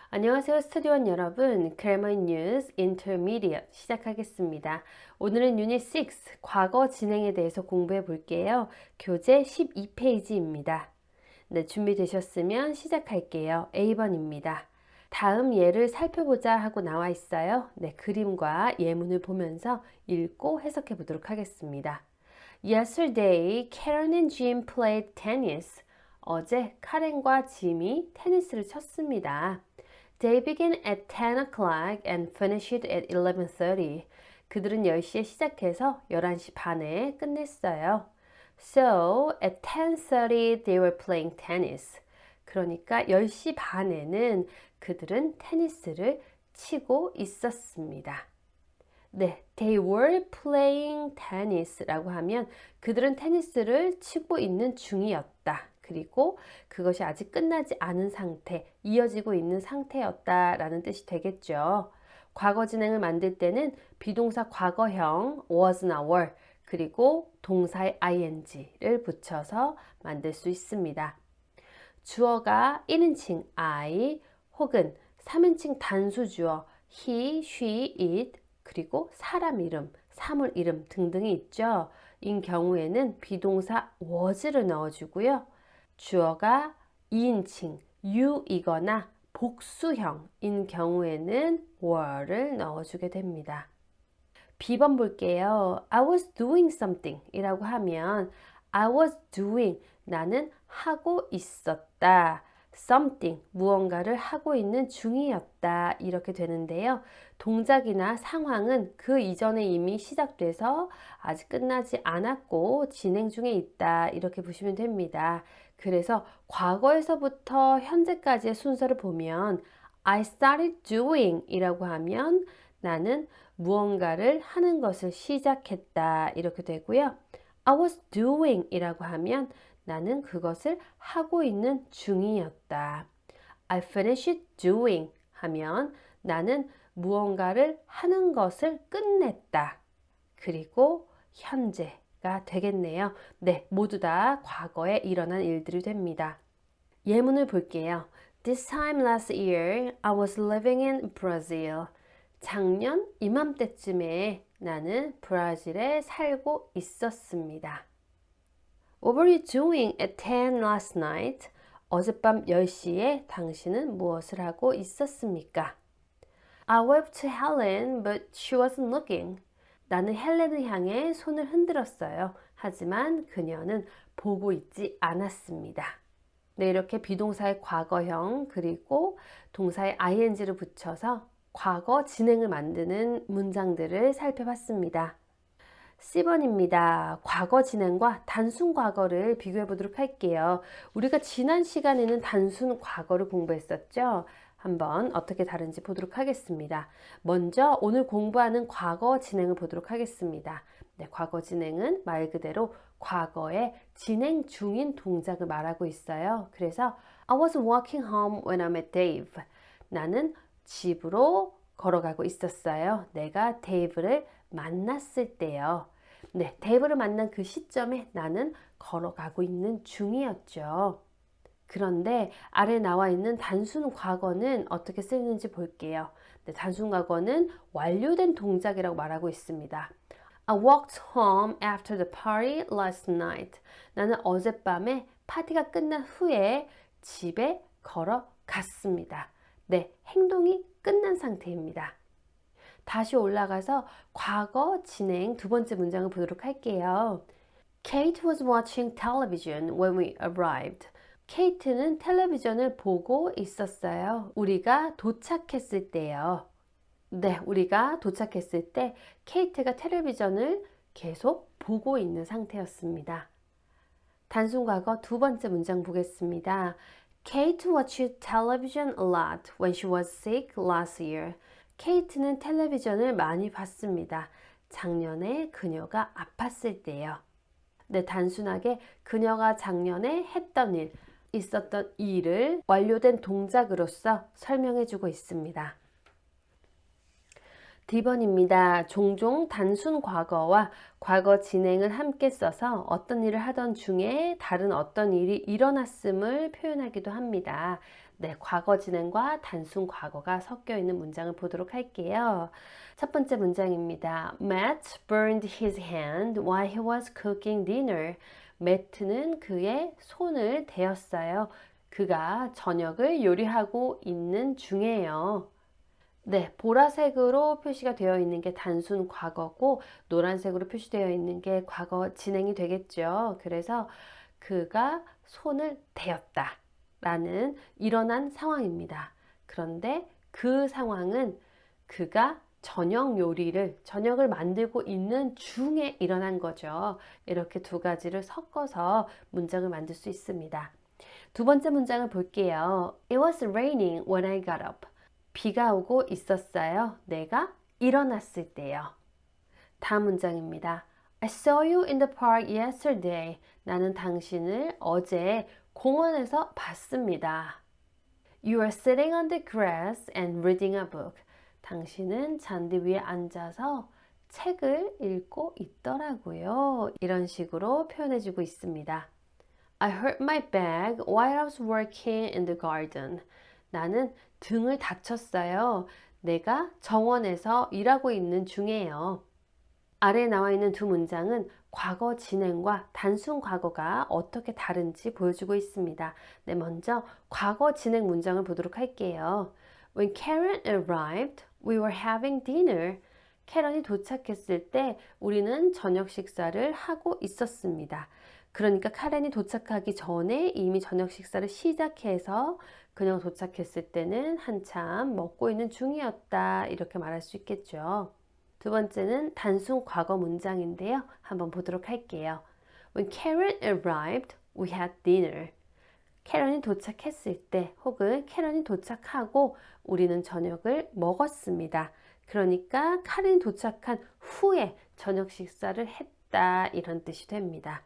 Speaker 1: 안녕하세요 스터디원 여러분. Grammar News Intermediate 시작하겠습니다. 오늘은 유닛 6 과거 진행에 대해서 공부해 볼게요. 교재 12페이지입니다. 네, 준비되셨으면 시작할게요. A번입니다. 다음 예를 살펴보자 하고 나와 있어요. 네, 그림과 예문을 보면서 읽고 해석해 보도록 하겠습니다. Yesterday, Karen and Jim played tennis. 어제 카렌과 짐이 테니스를 쳤습니다. They began at 10 o'clock and finished at 11:30. 그들은 10시에 시작해서 11시 반에 끝냈어요. So at 10:30 they were playing tennis. 그러니까 10시 반에는 그들은 테니스를 치고 있었습니다. 네, they were playing tennis라고 하면 그들은 테니스를 치고 있는 중이었다. 그리고 그것이 아직 끝나지 않은 상태, 이어지고 있는 상태였다라는 뜻이 되겠죠. 과거 진행을 만들 때는 비동사 과거형 was나 were 그리고 동사의 ing를 붙여서 만들 수 있습니다. 주어가 1인칭 I 혹은 3인칭 단수 주어 he, she, it 그리고 사람 이름, 사물 이름 등등이 있죠. 인 경우에는 비동사 was를 넣어주고요. 주어가 2인칭 you이거나 복수형인 경우에는 were를 넣어주게 됩니다. B번 볼게요. I was doing something 이라고 하면 I was doing 나는 하고 있었다. something 무언가를 하고 있는 중이었다. 이렇게 되는데요. 동작이나 상황은 그 이전에 이미 시작돼서 아직 끝나지 않았고 진행 중에 있다. 이렇게 보시면 됩니다. 그래서 과거에서부터 현재까지의 순서를 보면 I started doing 이라고 하면 나는 무언가를 하는 것을 시작했다. 이렇게 되고요. I was doing 이라고 하면 나는 그것을 하고 있는 중이었다. I finished doing 하면 나는 무언가를 하는 것을 끝냈다. 그리고 현재가 되겠네요. 네, 모두 다 과거에 일어난 일들이 됩니다. 예문을 볼게요. This time last year, I was living in Brazil. 작년 이맘때쯤에 나는 브라질에 살고 있었습니다. What were you doing at 10 last night? 어젯밤 10시에 당신은 무엇을 하고 있었습니까? I waved to Helen, but she wasn't looking. 나는 헬렌을 향해 손을 흔들었어요. 하지만 그녀는 보고 있지 않았습니다. 네, 이렇게 비동사의 과거형 그리고 동사의 ing를 붙여서 과거 진행을 만드는 문장들을 살펴봤습니다. C번입니다. 과거 진행과 단순 과거를 비교해 보도록 할게요. 우리가 지난 시간에는 단순 과거를 공부했었죠. 한번 어떻게 다른지 보도록 하겠습니다. 먼저 오늘 공부하는 과거 진행을 보도록 하겠습니다. 네, 과거 진행은 말 그대로 과거에 진행 중인 동작을 말하고 있어요. 그래서 I was walking home when I met Dave. 나는 집으로 걸어가고 있었어요. 내가 데이브를 만났을 때요. 네, 데이브를 만난 그 시점에 나는 걸어가고 있는 중이었죠. 그런데 아래 나와 있는 단순 과거는 어떻게 쓰이는지 볼게요. 네, 단순 과거는 완료된 동작이라고 말하고 있습니다. I walked home after the party last night. 나는 어젯밤에 파티가 끝난 후에 집에 걸어갔습니다. 네, 행동이 끝난 상태입니다. 다시 올라가서 과거 진행 두 번째 문장을 보도록 할게요. Kate was watching television when we arrived. 케이트는 텔레비전을 보고 있었어요. 우리가 도착했을 때요. 네, 우리가 도착했을 때 케이트가 텔레비전을 계속 보고 있는 상태였습니다. 단순 과거 두 번째 문장 보겠습니다. Kate watched television a lot when she was sick last year. 케이트는 텔레비전을 많이 봤습니다. 작년에 그녀가 아팠을 때요. 네, 단순하게 그녀가 작년에 했던 일, 있었던 일을 완료된 동작으로서 설명해주고 있습니다. D번입니다. 종종 단순 과거와 과거 진행을 함께 써서 어떤 일을 하던 중에 다른 어떤 일이 일어났음을 표현하기도 합니다. 네, 과거 진행과 단순 과거가 섞여 있는 문장을 보도록 할게요. 첫 번째 문장입니다. Matt burned his hand while he was cooking dinner. 매트는 그의 손을 대었어요. 그가 저녁을 요리하고 있는 중이에요. 네, 보라색으로 표시가 되어 있는 게 단순 과거고 노란색으로 표시되어 있는 게 과거 진행이 되겠죠. 그래서 그가 손을 대었다 라는 일어난 상황입니다. 그런데 그 상황은 그가 저녁을 만들고 있는 중에 일어난 거죠. 이렇게 두 가지를 섞어서 문장을 만들 수 있습니다. 두 번째 문장을 볼게요. It was raining when I got up. 비가 오고 있었어요. 내가 일어났을 때요. 다음 문장입니다. I saw you in the park yesterday. 나는 당신을 어제 공원에서 봤습니다. You are sitting on the grass and reading a book. 당신은 잔디 위에 앉아서 책을 읽고 있더라고요. 이런 식으로 표현해주고 있습니다. I hurt my back while I was working in the garden. 나는 등을 다쳤어요. 내가 정원에서 일하고 있는 중이에요. 아래에 나와 있는 두 문장은 과거 진행과 단순 과거가 어떻게 다른지 보여주고 있습니다. 네, 먼저 과거 진행 문장을 보도록 할게요. When Karen arrived, we were having dinner. 캐런이 도착했을 때 우리는 저녁 식사를 하고 있었습니다. 그러니까 카렌이 도착하기 전에 이미 저녁 식사를 시작해서 그녀가 도착했을 때는 한참 먹고 있는 중이었다. 이렇게 말할 수 있겠죠. 두 번째는 단순 과거 문장인데요. 한번 보도록 할게요. When Karen arrived, we had dinner. 캐런이 도착했을 때 혹은 캐런이 도착하고 우리는 저녁을 먹었습니다. 그러니까 카렌이 도착한 후에 저녁 식사를 했다. 이런 뜻이 됩니다.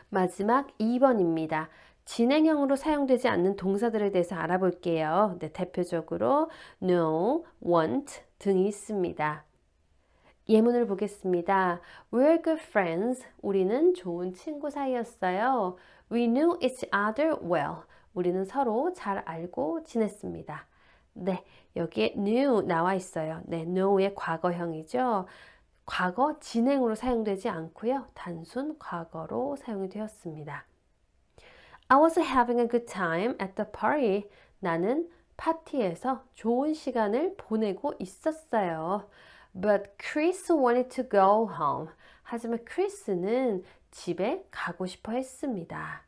Speaker 1: 마지막 2번입니다. 진행형으로 사용되지 않는 동사들에 대해서 알아볼게요. 네, 대표적으로 know, want 등이 있습니다. 예문을 보겠습니다. We're good friends. 우리는 좋은 친구 사이였어요. We knew each other well. 우리는 서로 잘 알고 지냈습니다. 네, 여기에 knew 나와 있어요. 네, know의 과거형이죠. 과거 진행으로 사용되지 않고요. 단순 과거로 사용이 되었습니다. I was having a good time at the party. 나는 파티에서 좋은 시간을 보내고 있었어요. But Chris wanted to go home. 하지만 크리스는 집에 가고 싶어 했습니다.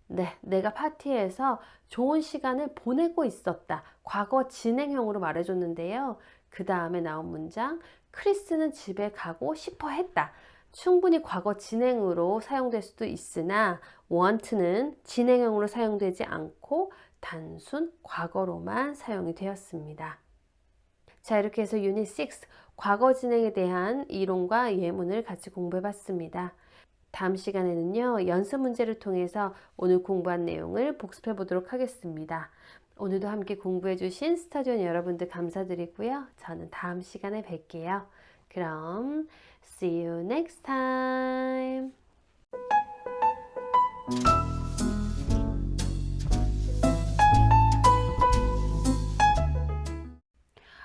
Speaker 1: 네, 내가 파티에서 좋은 시간을 보내고 있었다. 과거 진행형으로 말해줬는데요. 그 다음에 나온 문장, 크리스는 집에 가고 싶어 했다. 충분히 과거 진행으로 사용될 수도 있으나 want는 진행형으로 사용되지 않고 단순 과거로만 사용이 되었습니다. 자, 이렇게 해서 유닛 6 과거 진행에 대한 이론과 예문을 같이 공부해 봤습니다. 다음 시간에는요, 연습 문제를 통해서 오늘 공부한 내용을 복습해 보도록 하겠습니다. 오늘도 함께 공부해 주신 스타디온 여러분들 감사드리고요. 저는 다음 시간에 뵐게요. 그럼 see you next time.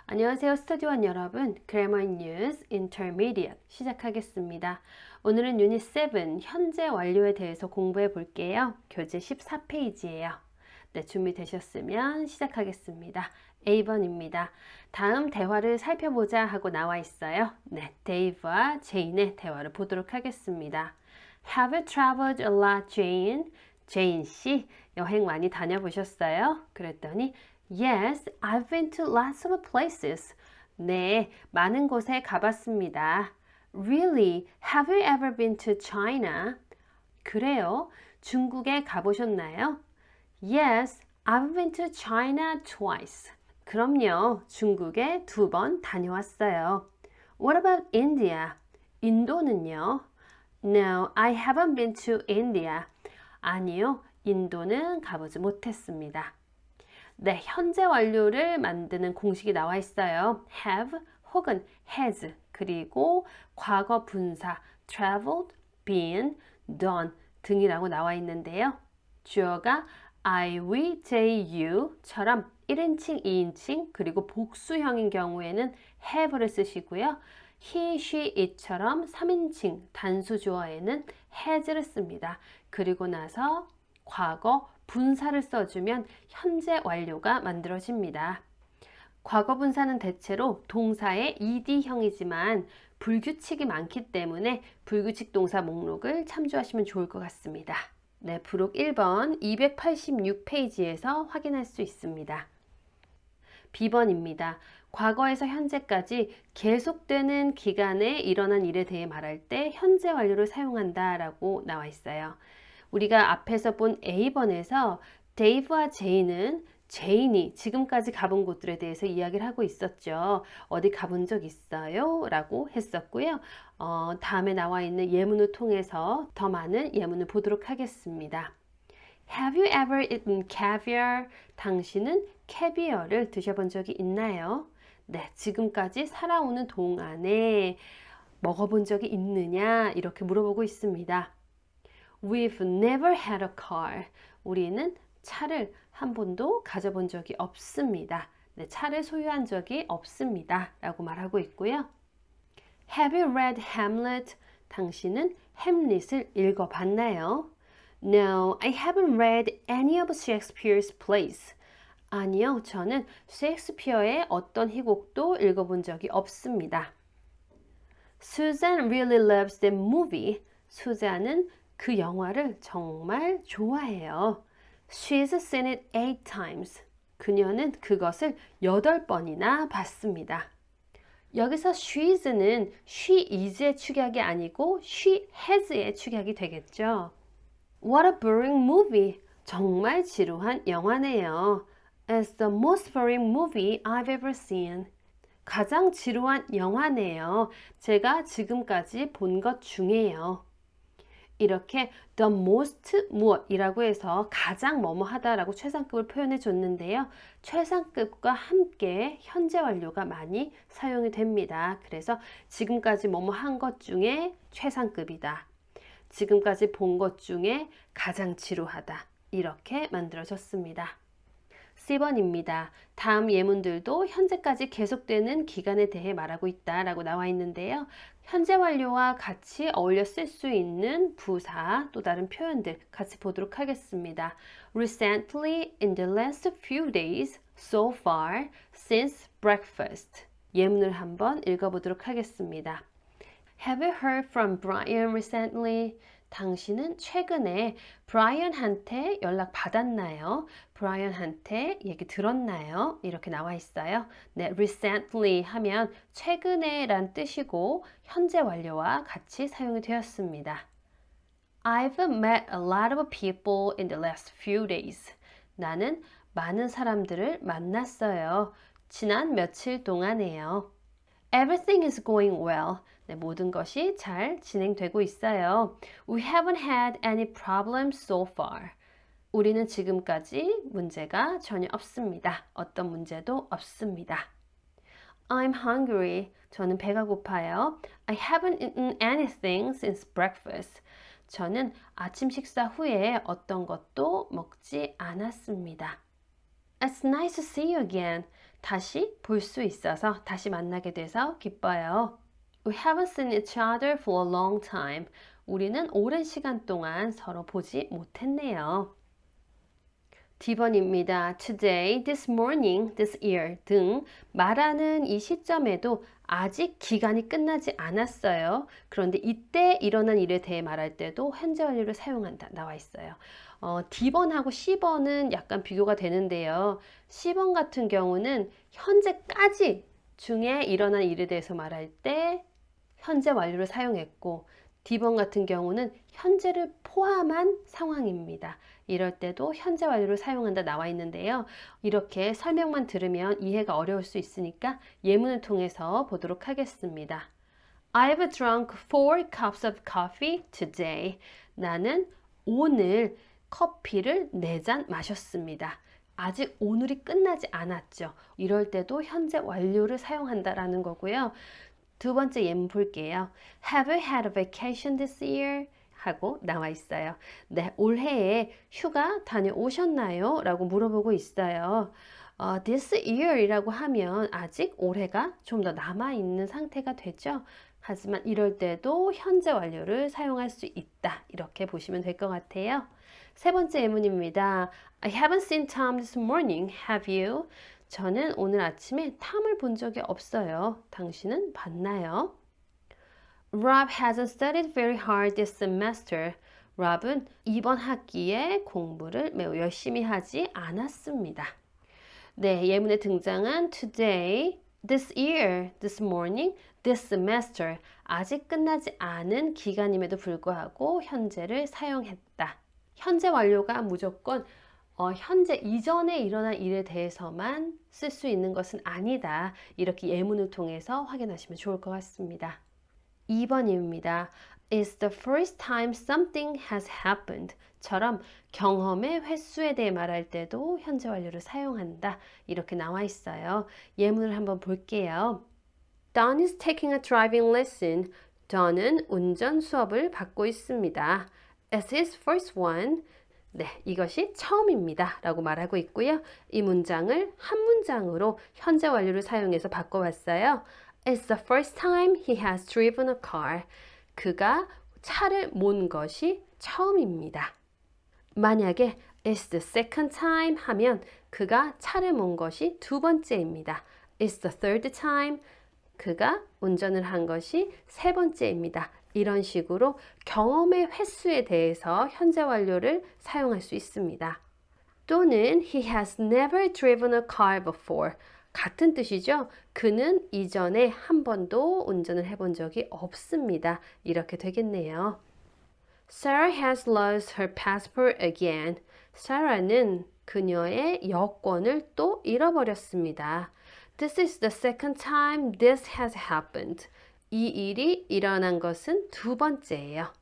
Speaker 1: 안녕하세요, 스터디원 여러분. Grammar News Intermediate 시작하겠습니다. 오늘은 유닛 7 현재 완료에 대해서 공부해 볼게요. 교재 14페이지예요. 네, 준비되셨으면 시작하겠습니다. A번입니다. 다음 대화를 살펴보자 하고 나와 있어요. 네, 데이브와 제인의 대화를 보도록 하겠습니다. Have you traveled a lot, Jane? 제인 씨, 여행 많이 다녀보셨어요? 그랬더니 Yes, I've been to lots of places. 네, 많은 곳에 가봤습니다. Really? Have you ever been to China? 그래요? 중국에 가보셨나요? Yes, I've been to China twice. 그럼요, 중국에 2번 다녀왔어요. What about India? 인도는요? No, I haven't been to India. 아니요, 인도는 가보지 못했습니다. 네, 현재 완료를 만드는 공식이 나와 있어요. have 혹은 has 그리고 과거 분사 traveled, been, done 등이라고 나와 있는데요. 주어가 I, we, they, you처럼 1인칭, 2인칭 그리고 복수형인 경우에는 have를 쓰시고요. he, she, it처럼 3인칭 단수 주어에는 has를 씁니다. 그리고 나서 과거 분사를 써주면 현재 완료가 만들어집니다. 과거 분사는 대체로 동사의 ed형이지만 불규칙이 많기 때문에 불규칙 동사 목록을 참조하시면 좋을 것 같습니다. 네, 부록 1번 286페이지에서 확인할 수 있습니다. B번입니다. 과거에서 현재까지 계속되는 기간에 일어난 일에 대해 말할 때 현재 완료를 사용한다 라고 나와 있어요. 우리가 앞에서 본 A번에서 데이브와 제인이 지금까지 가본 곳들에 대해서 이야기를 하고 있었죠. 어디 가본 적 있어요? 라고 했었고요. 다음에 나와 있는 예문을 통해서 더 많은 예문을 보도록 하겠습니다. Have you ever eaten caviar? 당신은 캐비어를 드셔본 적이 있나요? 네, 지금까지 살아오는 동안에 먹어본 적이 있느냐? 이렇게 물어보고 있습니다. We've never had a car. 우리는 차를 한 번도 가져본 적이 없습니다. 네, 차를 소유한 적이 없습니다. 라고 말하고 있고요. Have you read Hamlet? 당신은 햄릿을 읽어봤나요? No, I haven't read any of Shakespeare's plays. 아니요, 저는 셰익스피어의 어떤 희곡도 읽어본 적이 없습니다. Susan really loves the movie. 수잔은 그 영화를 정말 좋아해요. She's seen it 8 times. 그녀는 그것을 8번이나 봤습니다. 여기서 she's는 she is의 축약이 아니고 she has의 축약이 되겠죠. What a boring movie. 정말 지루한 영화네요. It's the most boring movie I've ever seen. 가장 지루한 영화네요. 제가 지금까지 본 것 중에요. 이렇게 the most 무엇이라고 해서 가장 뭐뭐하다라고 최상급을 표현해 줬는데요. 최상급과 함께 현재 완료가 많이 사용이 됩니다. 그래서 지금까지 뭐뭐한 것 중에 최상급이다. 지금까지 본 것 중에 가장 지루하다. 이렇게 만들어졌습니다. C번입니다. 다음 예문들도 현재까지 계속되는 기간에 대해 말하고 있다라고 나와 있는데요. 현재 완료와 같이 어울려 쓸 수 있는 부사 또 다른 표현들 같이 보도록 하겠습니다. Recently, in the last few days, so far, since breakfast. 예문을 한번 읽어보도록 하겠습니다. Have you heard from Brian recently? 당신은 최근에 브라이언한테 연락 받았나요? 브라이언한테 얘기 들었나요? 이렇게 나와 있어요. 네, recently 하면 최근에 란 뜻이고 현재 완료와 같이 사용이 되었습니다. I've met a lot of people in the last few days. 나는 많은 사람들을 만났어요. 지난 며칠 동안에요. Everything is going well. 네, 모든 것이 잘 진행되고 있어요. We haven't had any problems so far. 우리는 지금까지 문제가 전혀 없습니다. 어떤 문제도 없습니다. I'm hungry. 저는 배가 고파요. I haven't eaten anything since breakfast. 저는 아침 식사 후에 어떤 것도 먹지 않았습니다. It's nice to see you again. 다시 볼 수 있어서 다시 만나게 돼서 기뻐요. We haven't seen each other for a long time. 우리는 오랜 시간 동안 서로 보지 못했네요. D번입니다. Today, this morning, this year 등 말하는 이 시점에도 아직 기간이 끝나지 않았어요. 그런데 이때 일어난 일에 대해 말할 때도 현재 완료를 사용한다 나와 있어요. D번하고 C번은 약간 비교가 되는데요. C번 같은 경우는 현재까지 중에 일어난 일에 대해서 말할 때 현재 완료를 사용했고 D번 같은 경우는 현재를 포함한 상황입니다. 이럴 때도 현재 완료를 사용한다 나와 있는데요. 이렇게 설명만 들으면 이해가 어려울 수 있으니까 예문을 통해서 보도록 하겠습니다. I've drunk 4 cups of coffee today. 나는 오늘 커피를 4잔 마셨습니다. 아직 오늘이 끝나지 않았죠. 이럴 때도 현재 완료를 사용한다라는 거고요. 두 번째 예문 볼게요. Have you had a vacation this year? 하고 나와 있어요. 네, 올해에 휴가 다녀오셨나요? 라고 물어보고 있어요. This year 이라고 하면 아직 올해가 좀 더 남아있는 상태가 되죠. 하지만 이럴 때도 현재 완료를 사용할 수 있다. 이렇게 보시면 될 것 같아요. 세 번째 예문입니다. I haven't seen Tom this morning. Have you? 저는 오늘 아침에 탐을 본 적이 없어요. 당신은 봤나요? Rob hasn't studied very hard this semester. Rob은 이번 학기에 공부를 매우 열심히 하지 않았습니다. 네, 예문에 등장한 today, This year, this morning, this semester. 아직 끝나지 않은 기간임에도 불구하고 현재를 사용했다. 현재 완료가 무조건 현재 이전에 일어난 일에 대해서만 쓸 수 있는 것은 아니다. 이렇게 예문을 통해서 확인하시면 좋을 것 같습니다. 2번입니다. It's the first time something has happened. 처럼 경험의 횟수에 대해 말할 때도 현재 완료를 사용한다. 이렇게 나와 있어요. 예문을 한번 볼게요. Don is taking a driving lesson. Don은 운전 수업을 받고 있습니다. It's his first one. 네, 이것이 처음입니다. 라고 말하고 있고요. 이 문장을 한 문장으로 현재 완료를 사용해서 바꿔봤어요. It's the first time he has driven a car. 그가 차를 몬 것이 처음입니다. 만약에 It's the second time 하면 그가 차를 몬 것이 두 번째입니다. It's the third time. 그가 운전을 한 것이 세 번째입니다. 이런 식으로 경험의 횟수에 대해서 현재 완료를 사용할 수 있습니다. 또는 He has never driven a car before. 같은 뜻이죠. 그는 이전에 한 번도 운전을 해본 적이 없습니다. 이렇게 되겠네요. Sarah has lost her passport again. Sarah는 그녀의 여권을 또 잃어버렸습니다. This is the second time this has happened. 이 일이 일어난 것은 두 번째예요.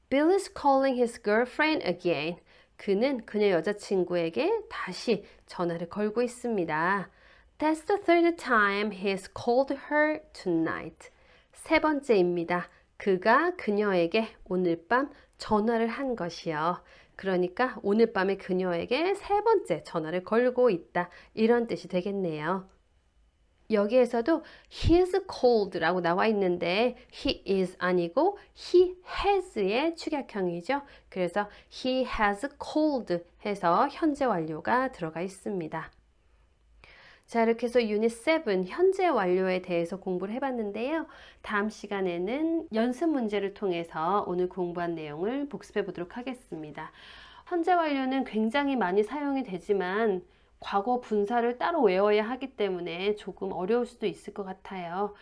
Speaker 1: Bill is calling his girlfriend again. 그는 그녀 여자친구에게 다시 전화를 걸고 있습니다. That's the third time he's called her tonight. 세 번째입니다. 그가 그녀에게 오늘 밤 전화를 한 것이요. 그러니까 오늘 밤에 그녀에게 세 번째 전화를 걸고 있다. 이런 뜻이 되겠네요. 여기에서도 he is cold라고 나와 있는데 he is 아니고 he has의 축약형이죠. 그래서 he has cold 해서 현재 완료가 들어가 있습니다. 자, 이렇게 해서 유닛 7 현재 완료에 대해서 공부를 해봤는데요. 다음 시간에는 연습 문제를 통해서 오늘 공부한 내용을 복습해 보도록 하겠습니다. 현재 완료는 굉장히 많이 사용이 되지만 과거 분사를 따로 외워야 하기 때문에 조금 어려울 수도 있을 것 같아요.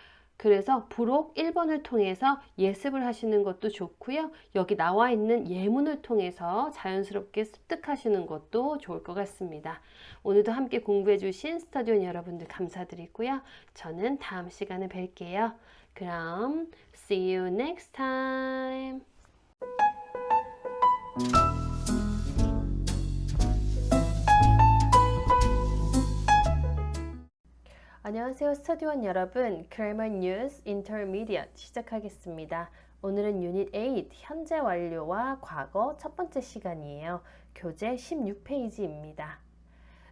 Speaker 1: 그래서 부록 1번을 통해서 예습을 하시는 것도 좋고요. 여기 나와 있는 예문을 통해서 자연스럽게 습득하시는 것도 좋을 것 같습니다. 오늘도 함께 공부해 주신 스터디온 여러분들 감사드리고요. 저는 다음 시간에 뵐게요. 그럼 see you next time. 안녕하세요 스터디원 여러분, Grammar News Intermediate 시작하겠습니다. 오늘은 유닛 8 현재 완료와 과거 첫 번째 시간이에요. 교재 16페이지입니다.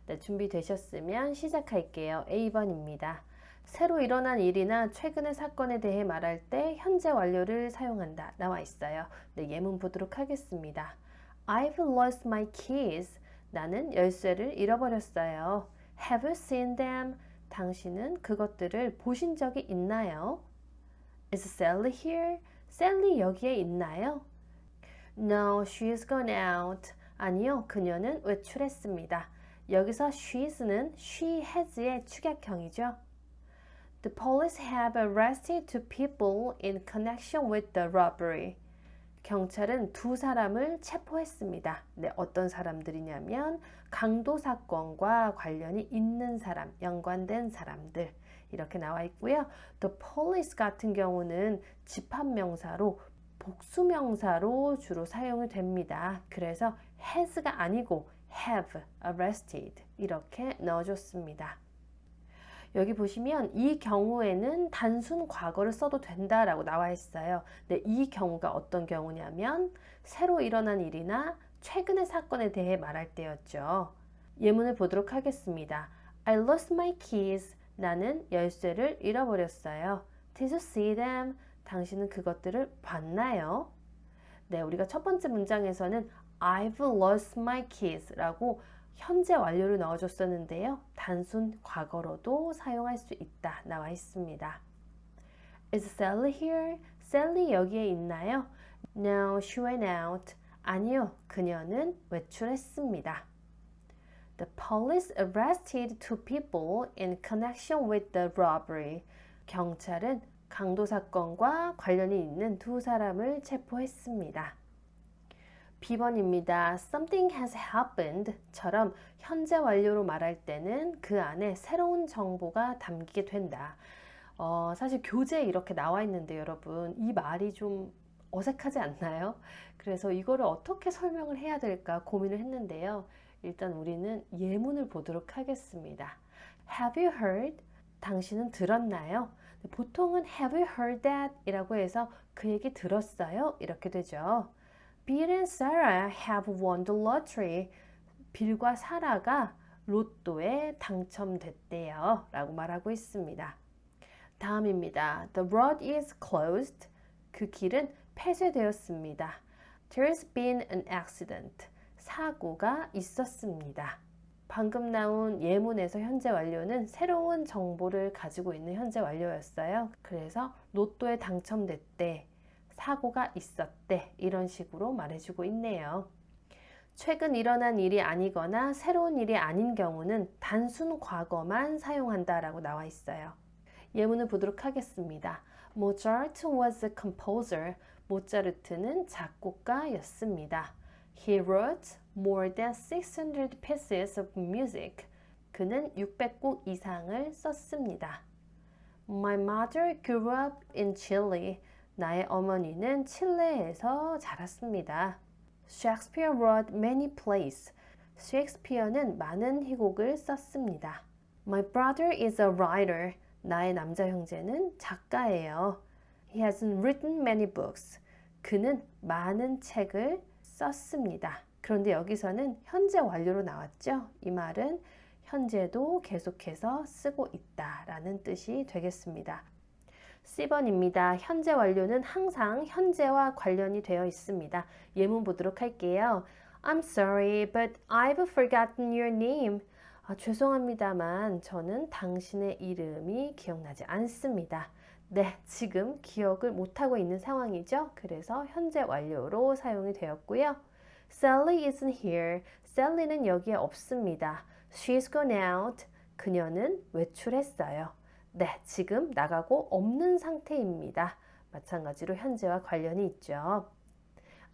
Speaker 1: 네, 준비되셨으면 시작할게요. A번입니다. 새로 일어난 일이나 최근의 사건에 대해 말할 때 현재 완료를 사용한다 나와 있어요. 네, 예문 보도록 하겠습니다. I've lost my keys. 나는 열쇠를 잃어버렸어요. Have you seen them? 당신은 그것들을 보신 적이 있나요? Is Sally here? Sally 여기에 있나요? No, she's gone out. 아니요, 그녀는 외출했습니다. 여기서 she's는 she has의 축약형이죠. The police have arrested two people in connection with the robbery. 경찰은 두 사람을 체포했습니다. 네, 어떤 사람들이냐면 강도 사건과 관련이 있는 사람, 연관된 사람들 이렇게 나와 있고요. The police 같은 경우는 집합명사로 복수명사로 주로 사용이 됩니다. 그래서 has가 아니고 have arrested 이렇게 넣어줬습니다. 여기 보시면 이 경우에는 단순 과거를 써도 된다라고 나와 있어요. 근데 이 경우가 어떤 경우냐면 새로 일어난 일이나 최근의 사건에 대해 말할 때였죠. 예문을 보도록 하겠습니다. I lost my keys. 나는 열쇠를 잃어버렸어요. Did you see them? 당신은 그것들을 봤나요? 네, 우리가 첫 번째 문장에서는 I've lost my keys 라고 현재 완료를 넣어줬었는데요. 단순 과거로도 사용할 수 있다 나와 있습니다. Is Sally here? Sally 여기에 있나요? No, she went out. 아니요, 그녀는 외출했습니다. The police arrested two people in connection with the robbery. 경찰은 강도 사건과 관련이 있는 두 사람을 체포했습니다. B번입니다. Something has happened 처럼 현재 완료로 말할 때는 그 안에 새로운 정보가 담기게 된다. 사실 교재에 이렇게 나와 있는데 여러분 이 말이 좀 어색하지 않나요? 그래서 이거를 어떻게 설명을 해야 될까 고민을 했는데요. 일단 우리는 예문을 보도록 하겠습니다. Have you heard? 당신은 들었나요? 보통은 Have you heard that? 이라고 해서 그 얘기 들었어요? 이렇게 되죠. Bill and Sarah have won the lottery. 빌과 사라가 로또에 당첨됐대요. 라고 말하고 있습니다. 다음입니다. The road is closed. 그 길은 폐쇄되었습니다. There's been an accident. 사고가 있었습니다. 방금 나온 예문에서 현재 완료는 새로운 정보를 가지고 있는 현재 완료였어요. 그래서 로또에 당첨됐대, 사고가 있었대 이런 식으로 말해주고 있네요. 최근 일어난 일이 아니거나 새로운 일이 아닌 경우는 단순 과거만 사용한다 라고 나와 있어요. 예문을 보도록 하겠습니다. Mozart was a composer. 모차르트는 작곡가였습니다. He wrote more than 600 pieces of music. 그는 600곡 이상을 썼습니다. My mother grew up in Chile. 나의 어머니는 칠레에서 자랐습니다. Shakespeare wrote many plays. 셰익스피어는 많은 희곡을 썼습니다. My brother is a writer. 나의 남자 형제는 작가예요. He has written many books. 그는 많은 책을 썼습니다. 그런데 여기서는 현재 완료로 나왔죠. 이 말은 현재도 계속해서 쓰고 있다라는 뜻이 되겠습니다. C번입니다. 현재 완료는 항상 현재와 관련이 되어 있습니다. 예문 보도록 할게요. I'm sorry, but I've forgotten your name. 죄송합니다만 저는 당신의 이름이 기억나지 않습니다. 네, 지금 기억을 못하고 있는 상황이죠. 그래서 현재 완료로 사용이 되었고요. Sally isn't here. Sally는 여기에 없습니다. She's gone out. 그녀는 외출했어요. 네, 지금 나가고 없는 상태입니다. 마찬가지로 현재와 관련이 있죠.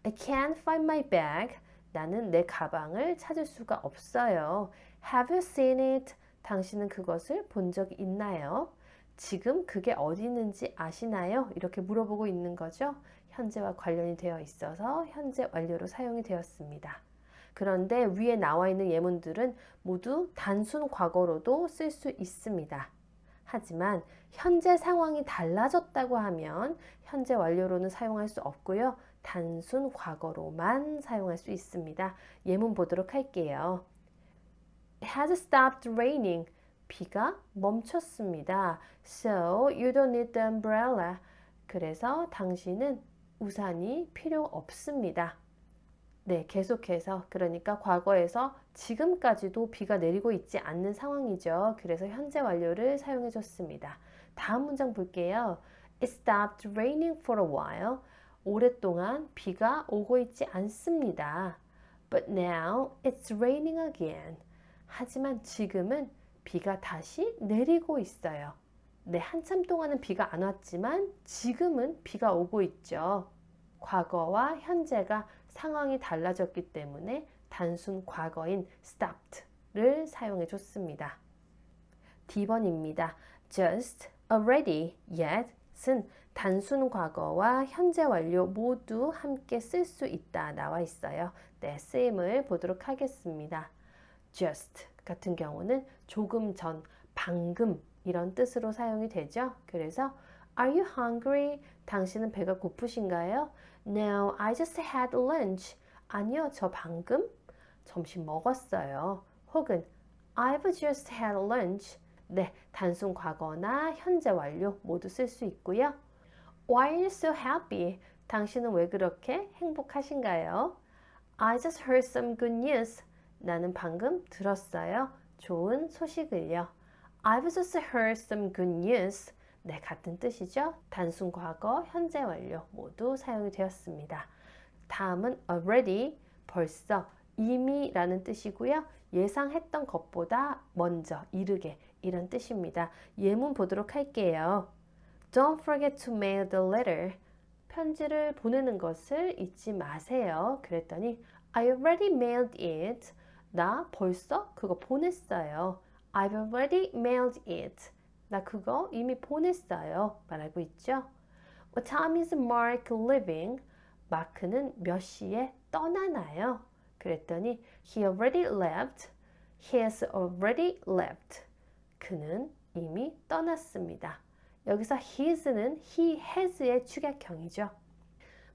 Speaker 1: I can't find my bag. 나는 내 가방을 찾을 수가 없어요. Have you seen it? 당신은 그것을 본 적이 있나요? 지금 그게 어디 있는지 아시나요? 이렇게 물어보고 있는 거죠. 현재와 관련이 되어 있어서 현재 완료로 사용이 되었습니다. 그런데 위에 나와 있는 예문들은 모두 단순 과거로도 쓸 수 있습니다. 하지만 현재 상황이 달라졌다고 하면 현재 완료로는 사용할 수 없고요. 단순 과거로만 사용할 수 있습니다. 예문 보도록 할게요. It has stopped raining. 비가 멈췄습니다. So you don't need the umbrella. 그래서 당신은 우산이 필요 없습니다. 네, 계속해서 그러니까 과거에서 지금까지도 비가 내리고 있지 않는 상황이죠. 그래서 현재 완료를 사용해 줬습니다. 다음 문장 볼게요. It stopped raining for a while. 오랫동안 비가 오고 있지 않습니다. But now it's raining again. 하지만 지금은 비가 다시 내리고 있어요. 네, 한참 동안은 비가 안 왔지만 지금은 비가 오고 있죠. 과거와 현재가 상황이 달라졌기 때문에 단순 과거인 stopped를 사용해 줬습니다. D번입니다. Just, already, yet은 단순 과거와 현재 완료 모두 함께 쓸 수 있다 나와 있어요. 네, 쓰임을 보도록 하겠습니다. Just 같은 경우는 조금 전, 방금 이런 뜻으로 사용이 되죠. 그래서 Are you hungry? 당신은 배가 고프신가요? No, I just had lunch. 아니요, 저 방금 점심 먹었어요. 혹은 I've just had lunch. 네, 단순 과거나 현재 완료 모두 쓸 수 있고요. Why are you so happy? 당신은 왜 그렇게 행복하신가요? I just heard some good news. 나는 방금 들었어요. 좋은 소식을요. I've just heard some good news. 네, 같은 뜻이죠. 단순 과거, 현재 완료 모두 사용이 되었습니다. 다음은 already, 벌써, 이미라는 뜻이고요. 예상했던 것보다 먼저, 이르게 이런 뜻입니다. 예문 보도록 할게요. Don't forget to mail the letter. 편지를 보내는 것을 잊지 마세요. 그랬더니 I already mailed it. 나 벌써 그거 보냈어요. I've already mailed it. 나 그거 이미 보냈어요. 말하고 있죠. What time is Mark leaving? 마크는 몇 시에 떠나나요? 그랬더니 He already left. He has already left. 그는 이미 떠났습니다. 여기서 his는 he has의 축약형이죠.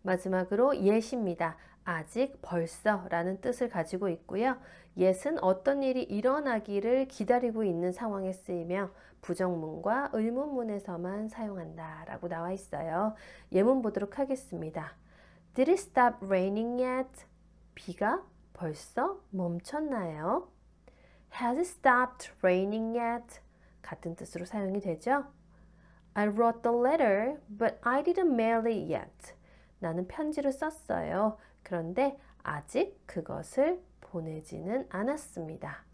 Speaker 1: 마지막으로 yet입니다. 아직, 벌써 라는 뜻을 가지고 있고요. yet은 어떤 일이 일어나기를 기다리고 있는 상황에 쓰이며 부정문과 의문문에서만 사용한다 라고 나와 있어요. 예문 보도록 하겠습니다. Did it stop raining yet? 비가 벌써 멈췄나요? Has it stopped raining yet? 같은 뜻으로 사용이 되죠. I wrote the letter, but I didn't mail it yet. 나는 편지를 썼어요. 그런데 아직 그것을 보내지는 않았습니다.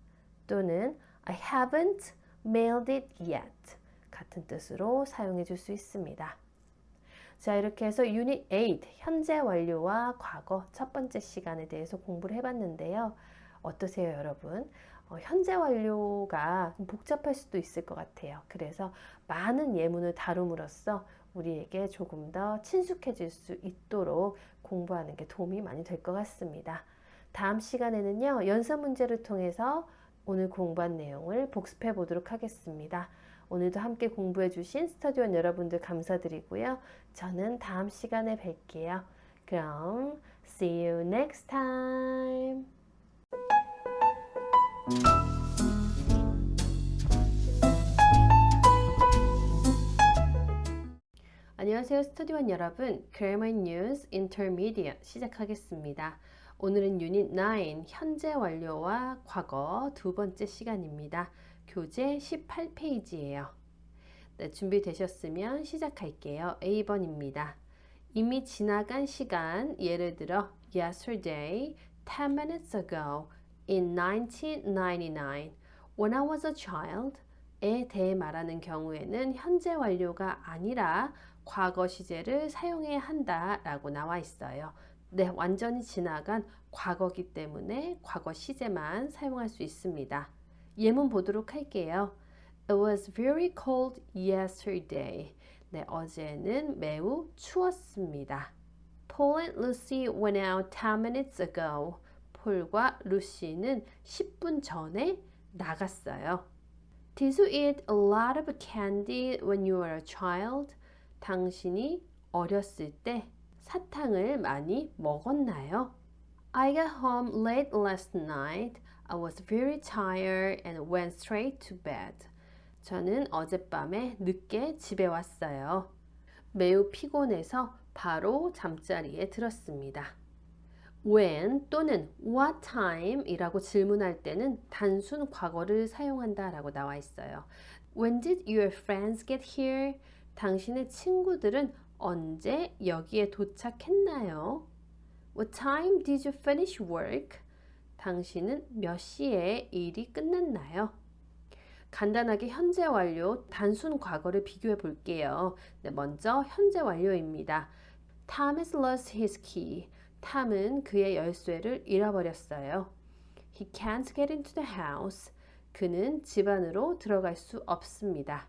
Speaker 1: 또는 I haven't mailed it yet. 같은 뜻으로 사용해 줄 수 있습니다. 자, 이렇게 해서 유닛 8, 현재 완료와 과거 첫 번째 시간에 대해서 공부를 해봤는데요. 어떠세요, 여러분? 현재 완료가 좀 복잡할 수도 있을 것 같아요. 그래서 많은 예문을 다룸으로써 우리에게 조금 더 친숙해질 수 있도록 공부하는 게 도움이 많이 될 것 같습니다. 다음 시간에는요, 연습 문제를 통해서 오늘 공부한 내용을 복습해 보도록 하겠습니다. 오늘도 함께 공부해 주신 스터디원 여러분들 감사드리고요. 저는 다음 시간에 뵐게요. 그럼 see you next time. 안녕하세요, 스터디원 여러분. Grammar News Intermediate 시작하겠습니다. 오늘은 유닛 9, 현재 완료와 과거 두 번째 시간입니다. 교재 18페이지예요. 네, 준비되셨으면 시작할게요. A번입니다. 이미 지나간 시간, 예를 들어 yesterday, 10 minutes ago, in 1999, when I was a child 에 대해 말하는 경우에는 현재 완료가 아니라 과거 시제를 사용해야 한다 라고 나와 있어요. 네, 완전히 지나간 과거기 때문에 과거 시제만 사용할 수 있습니다. 예문 보도록 할게요. It was very cold yesterday. 네, 어제는 매우 추웠습니다. Paul and Lucy went out 10 minutes ago. 폴과 루시는 10분 전에 나갔어요. Did you eat a lot of candy when you were a child? 당신이 어렸을 때 사탕을 많이 먹었나요? I got home late last night. I was very tired and went straight to bed. 저는 어젯밤에 늦게 집에 왔어요. 매우 피곤해서 바로 잠자리에 들었습니다. When 또는 what time 이라고 질문할 때는 단순 과거를 사용한다 라고 나와 있어요. When did your friends get here? 당신의 친구들은 언제 여기에 도착했나요? What time did you finish work? 당신은 몇 시에 일이 끝났나요? 간단하게 현재 완료, 단순 과거를 비교해 볼게요. 네, 먼저 현재 완료입니다. Tom has lost his key. 탐은 그의 열쇠를 잃어버렸어요. He can't get into the house. 그는 집 안으로 들어갈 수 없습니다.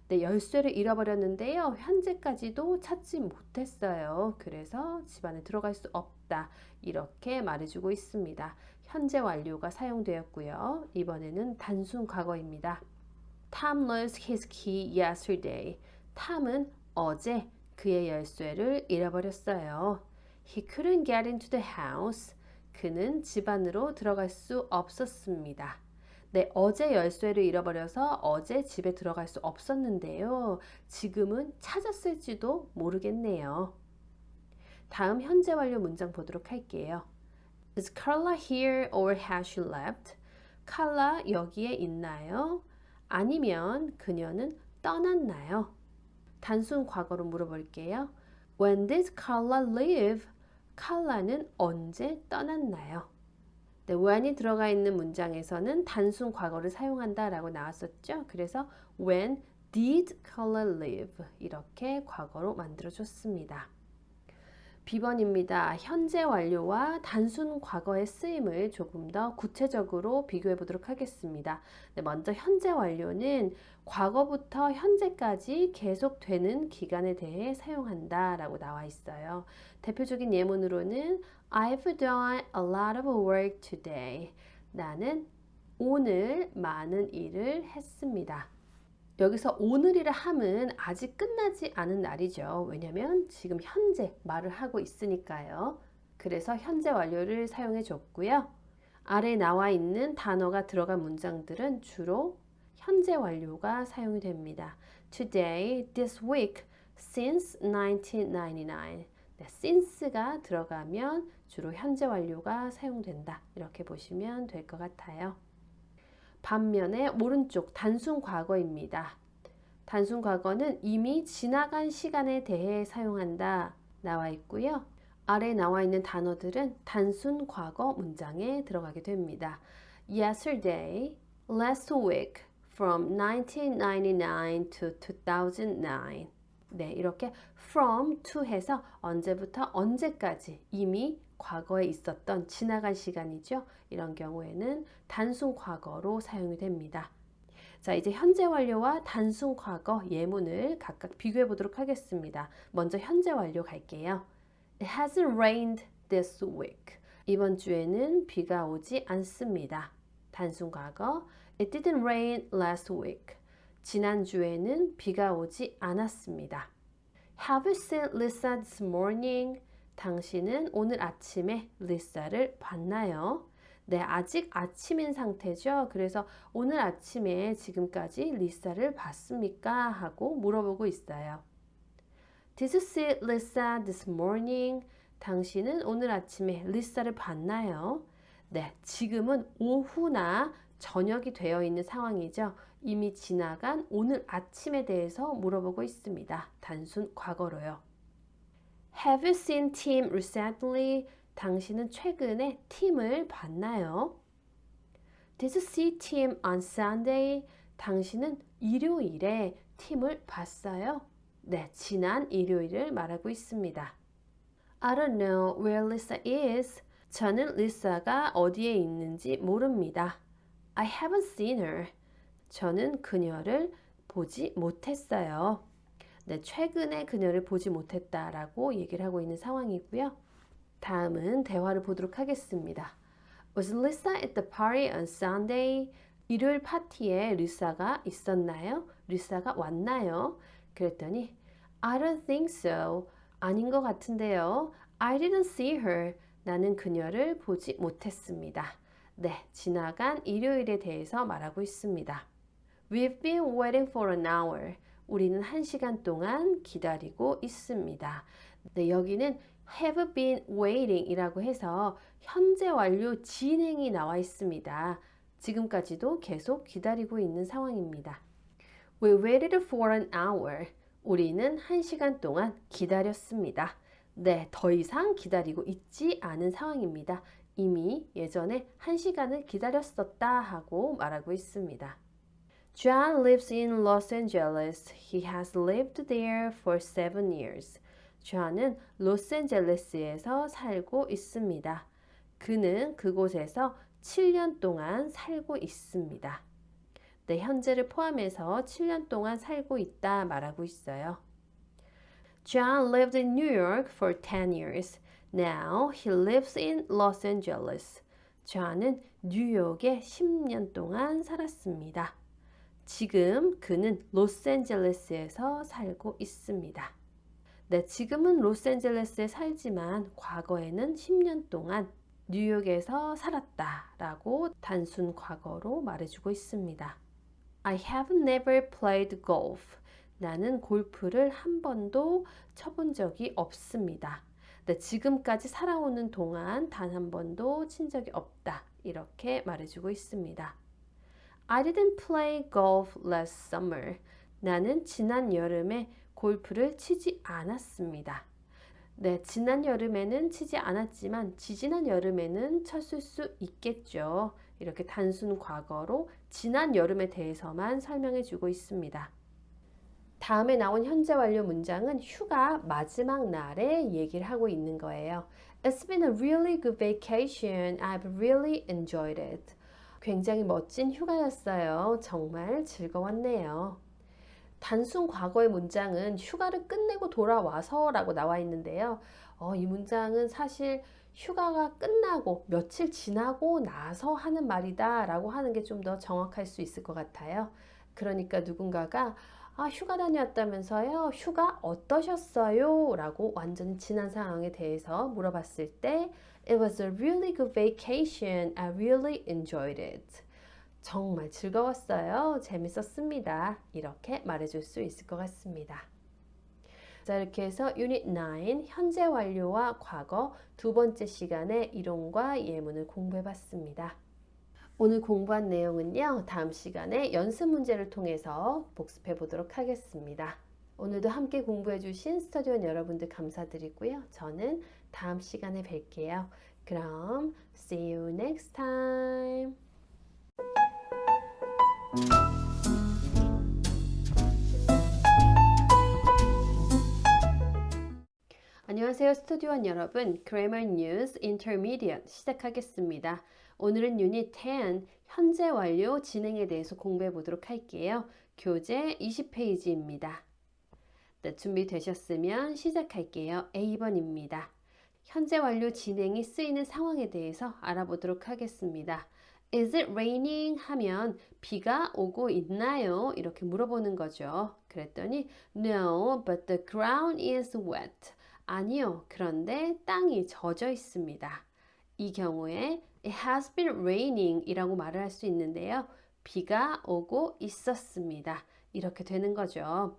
Speaker 1: 네, 열쇠를 잃어버렸는데요. 현재까지도 찾지 못했어요. 그래서 집 안에 들어갈 수 없다. 이렇게 말해주고 있습니다. 현재 완료가 사용되었고요. 이번에는 단순 과거입니다. Tom lost his key yesterday. 탐은 어제 그의 열쇠를 잃어버렸어요. He couldn't get into the house. 그는 집 안으로 들어갈 수 없었습니다. 네, 어제 열쇠를 잃어버려서 어제 집에 들어갈 수 없었는데요. 지금은 찾았을지도 모르겠네요. 다음 현재 완료 문장 보도록 할게요. Is Carla here or has she left? 칼라 여기에 있나요? 아니면 그녀는 떠났나요? 단순 과거로 물어볼게요. When did Carla leave? 칼라는 언제 떠났나요? 네, when이 들어가 있는 문장에서는 단순 과거를 사용한다 라고 나왔었죠. 그래서 when did Carla live 이렇게 과거로 만들어줬습니다. B번입니다. 현재 완료와 단순 과거의 쓰임을 조금 더 구체적으로 비교해 보도록 하겠습니다. 네, 먼저 현재 완료는 과거부터 현재까지 계속되는 기간에 대해 사용한다 라고 나와 있어요. 대표적인 예문으로는 I've done a lot of work today. 나는 오늘 많은 일을 했습니다. 여기서 오늘이라 함은 아직 끝나지 않은 날이죠. 왜냐면 지금 현재 말을 하고 있으니까요. 그래서 현재 완료를 사용해 줬고요. 아래 나와 있는 단어가 들어간 문장들은 주로 현재 완료가 사용이 됩니다. Today, this week, since 1999. 네, since가 들어가면 주로 현재 완료가 사용된다. 이렇게 보시면 될 것 같아요. 반면에 오른쪽 단순 과거입니다. 단순 과거는 이미 지나간 시간에 대해 사용한다 나와 있고요. 아래 나와 있는 단어들은 단순 과거 문장에 들어가게 됩니다. Yesterday, last week, from 1999 to 2009. 네, 이렇게 from to 해서 언제부터 언제까지 이미 과거에 있었던 지나간 시간이죠. 이런 경우에는 단순 과거로 사용이 됩니다. 자, 이제 현재 완료와 단순 과거 예문을 각각 비교해 보도록 하겠습니다. 먼저 현재 완료 갈게요. It hasn't rained this week. 이번 주에는 비가 오지 않습니다. 단순 과거 It didn't rain last week. 지난주에는 비가 오지 않았습니다. Have you seen Lisa this morning? 당신은 오늘 아침에 리사를 봤나요? 네, 아직 아침인 상태죠. 그래서 오늘 아침에 지금까지 리사를 봤습니까? 하고 물어보고 있어요. Did you see Lisa this morning? 당신은 오늘 아침에 리사를 봤나요? 네, 지금은 오후나 저녁이 되어 있는 상황이죠. 이미 지나간 오늘 아침에 대해서 물어보고 있습니다. 단순 과거로요. Have you seen Tim recently? 당신은 최근에 팀을 봤나요? Did you see Tim on Sunday? 당신은 일요일에 팀을 봤어요? 네, 지난 일요일을 말하고 있습니다. I don't know where Lisa is. 저는 리사가 어디에 있는지 모릅니다. I haven't seen her. 저는 그녀를 보지 못했어요. 네, 최근에 그녀를 보지 못했다라고 얘기를 하고 있는 상황이고요. 다음은 대화를 보도록 하겠습니다. Was Lisa at the party on Sunday? 일요일 파티에 리사가 있었나요? 리사가 왔나요? 그랬더니 I don't think so. 아닌 것 같은데요. I didn't see her. 나는 그녀를 보지 못했습니다. 네, 지나간 일요일에 대해서 말하고 있습니다. We've been waiting for an hour. 우리는 1시간 동안 기다리고 있습니다. 네, 여기는 have been waiting 이라고 해서 현재 완료 진행이 나와 있습니다. 지금까지도 계속 기다리고 있는 상황입니다. We waited for an hour. 우리는 1시간 동안 기다렸습니다. 네, 더 이상 기다리고 있지 않은 상황입니다. 이미 예전에 1시간을 기다렸었다 하고 말하고 있습니다. John lives in Los Angeles. He has lived there for 7 years. 존은 로스앤젤레스에서 살고 있습니다. 그는 그곳에서 7년 동안 살고 있습니다. 네, 현재를 포함해서 7년 동안 살고 있다 말하고 있어요. John lived in New York for 10 years. Now he lives in Los Angeles. 존은 뉴욕에 10년 동안 살았습니다. 지금 그는 로스앤젤레스에서 살고 있습니다. 네, 지금은 로스앤젤레스에 살지만 과거에는 10년 동안 뉴욕에서 살았다 라고 단순 과거로 말해주고 있습니다. I have never played golf. 나는 골프를 한 번도 쳐본 적이 없습니다. 네, 지금까지 살아오는 동안 단 한 번도 친 적이 없다. 이렇게 말해주고 있습니다. I didn't play golf last summer. 나는 지난 여름에 골프를 치지 않았습니다. 네, 지난 여름에는 치지 않았지만 지지난 여름에는 쳤을 수 있겠죠. 이렇게 단순 과거로 지난 여름에 대해서만 설명해 주고 있습니다. 다음에 나온 현재 완료 문장은 휴가 마지막 날에 얘기를 하고 있는 거예요. It's been a really good vacation. I've really enjoyed it. 굉장히 멋진 휴가였어요. 정말 즐거웠네요. 단순 과거의 문장은 휴가를 끝내고 돌아와서 라고 나와 있는데요. 이 문장은 사실 휴가가 끝나고 며칠 지나고 나서 하는 말이다 라고 하는 게 좀 더 정확할 수 있을 것 같아요. 그러니까 누군가가 휴가 다녀왔다면서요? 휴가 어떠셨어요? 라고 완전히 지난 상황에 대해서 물어봤을 때 It was a really good vacation. I really enjoyed it. 정말 즐거웠어요. 재밌었습니다. 이렇게 말해줄 수 있을 것 같습니다. 자, 이렇게 해서 유닛 9 현재 완료와 과거 두 번째 시간에 이론과 예문을 공부해 봤습니다. 오늘 공부한 내용은요, 다음 시간에 연습 문제를 통해서 복습해 보도록 하겠습니다. 오늘도 함께 공부해 주신 스터디원 여러분들 감사드리고요. 저는 다음 시간에 뵐게요. 그럼 see you next time. 안녕하세요, 스튜디오원 여러분. Grammar News Intermediate 시작하겠습니다. 오늘은 유닛 10 현재 완료 진행에 대해서 공부해 보도록 할게요. 교재 20페이지입니다. 네, 준비되셨으면 시작할게요. A번입니다. 현재 완료 진행이 쓰이는 상황에 대해서 알아보도록 하겠습니다. Is it raining? 하면 비가 오고 있나요? 이렇게 물어보는 거죠. 그랬더니 No, but the ground is wet. 아니요, 그런데 땅이 젖어 있습니다. 이 경우에 It has been raining 이라고 말을 할 수 있는데요. 비가 오고 있었습니다. 이렇게 되는 거죠.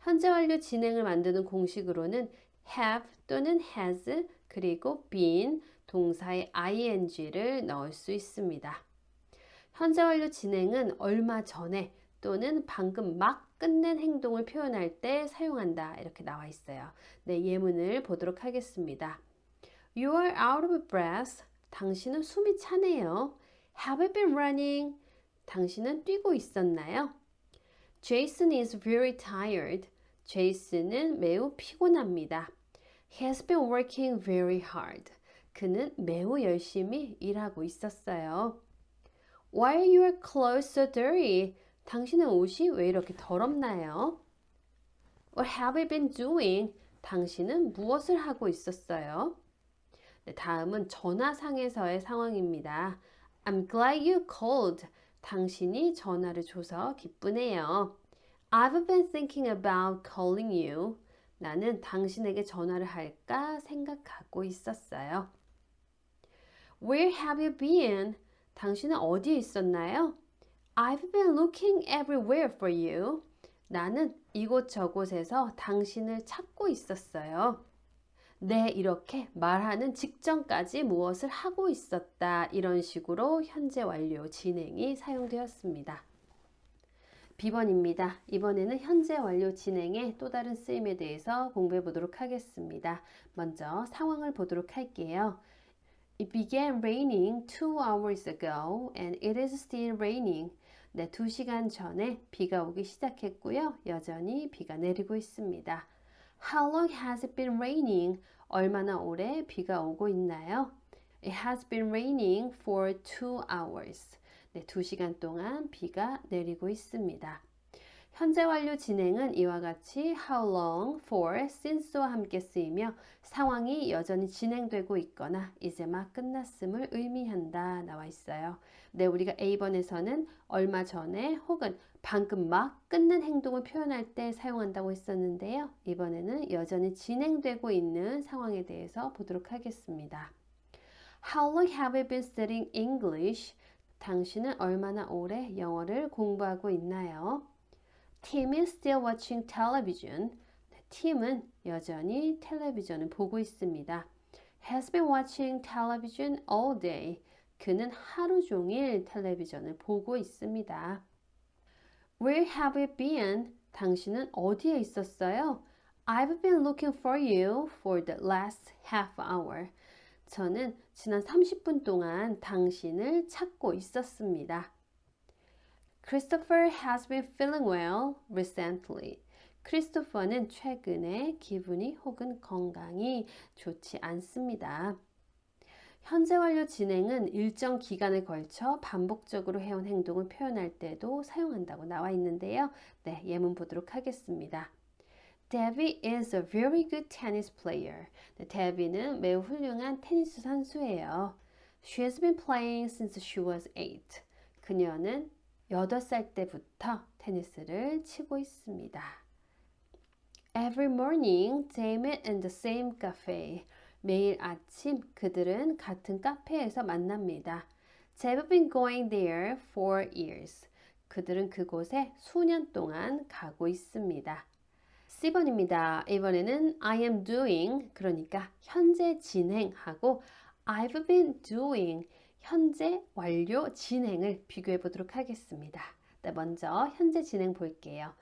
Speaker 1: 현재 완료 진행을 만드는 공식으로는 have 또는 has 그리고 been 동사의 ing를 넣을 수 있습니다. 현재 완료 진행은 얼마 전에 또는 방금 막 끝낸 행동을 표현할 때 사용한다. 이렇게 나와 있어요. 네, 예문을 보도록 하겠습니다. You are out of breath. 당신은 숨이 차네요. Have you been running? 당신은 뛰고 있었나요? Jason is very tired. 제이슨은 매우 피곤합니다. He has been working very hard. 그는 매우 열심히 일하고 있었어요. Why are your clothes so dirty? 당신의 옷이 왜 이렇게 더럽나요? What have you been doing? 당신은 무엇을 하고 있었어요? 네, 다음은 전화상에서의 상황입니다. I'm glad you called. 당신이 전화를 줘서 기쁘네요. I've been thinking about calling you. 나는 당신에게 전화를 할까 생각하고 있었어요. Where have you been? 당신은 어디에 있었나요? I've been looking everywhere for you. 나는 이곳저곳에서 당신을 찾고 있었어요. 네, 이렇게 말하는 직전까지 무엇을 하고 있었다. 이런 식으로 현재 완료 진행이 사용되었습니다. B번입니다. 이번에는 현재 완료 진행의 또 다른 쓰임에 대해서 공부해 보도록 하겠습니다. 먼저 상황을 보도록 할게요. It began raining 2 hours ago and it is still raining. 네, 2시간 전에 비가 오기 시작했고요. 여전히 비가 내리고 있습니다. How long has it been raining? 얼마나 오래 비가 오고 있나요? It has been raining for 2 hours. 네, 2시간 동안 비가 내리고 있습니다. 현재 완료 진행은 이와 같이 how long, for, since와 함께 쓰이며 상황이 여전히 진행되고 있거나 이제 막 끝났음을 의미한다 나와 있어요. 네, 우리가 A번에서는 얼마 전에 혹은 방금 막 끝낸 행동을 표현할 때 사용한다고 했었는데요. 이번에는 여전히 진행되고 있는 상황에 대해서 보도록 하겠습니다. How long have you been studying English? 당신은 얼마나 오래 영어를 공부하고 있나요? Tim is still watching television. 팀은 여전히 텔레비전을 보고 있습니다. Has been watching television all day. 그는 하루 종일 텔레비전을 보고 있습니다. Where have you been? 당신은 어디에 있었어요? I've been looking for you for the last half hour. 저는 지난 30분 동안 당신을 찾고 있었습니다. Christopher has been feeling well recently. 크리스토퍼는 최근에 기분이 혹은 건강이 좋지 않습니다. 현재 완료 진행은 일정 기간에 걸쳐 반복적으로 해온 행동을 표현할 때도 사용한다고 나와 있는데요. 네, 예문 보도록 하겠습니다. Debbie is a very good tennis player. 네, 데비는 매우 훌륭한 테니스 선수예요. She has been playing since she was 8. 그녀는 8살 때부터 테니스를 치고 있습니다. Every morning they met in the same cafe. 매일 아침 그들은 같은 카페에서 만납니다. They've been going there for years. 그들은 그곳에 수년 동안 가고 있습니다. C번입니다. 이번에는 I am doing, 그러니까 현재 진행하고 I've been doing, 현재 완료 진행을 비교해 보도록 하겠습니다. 네, 먼저 현재 진행 볼게요.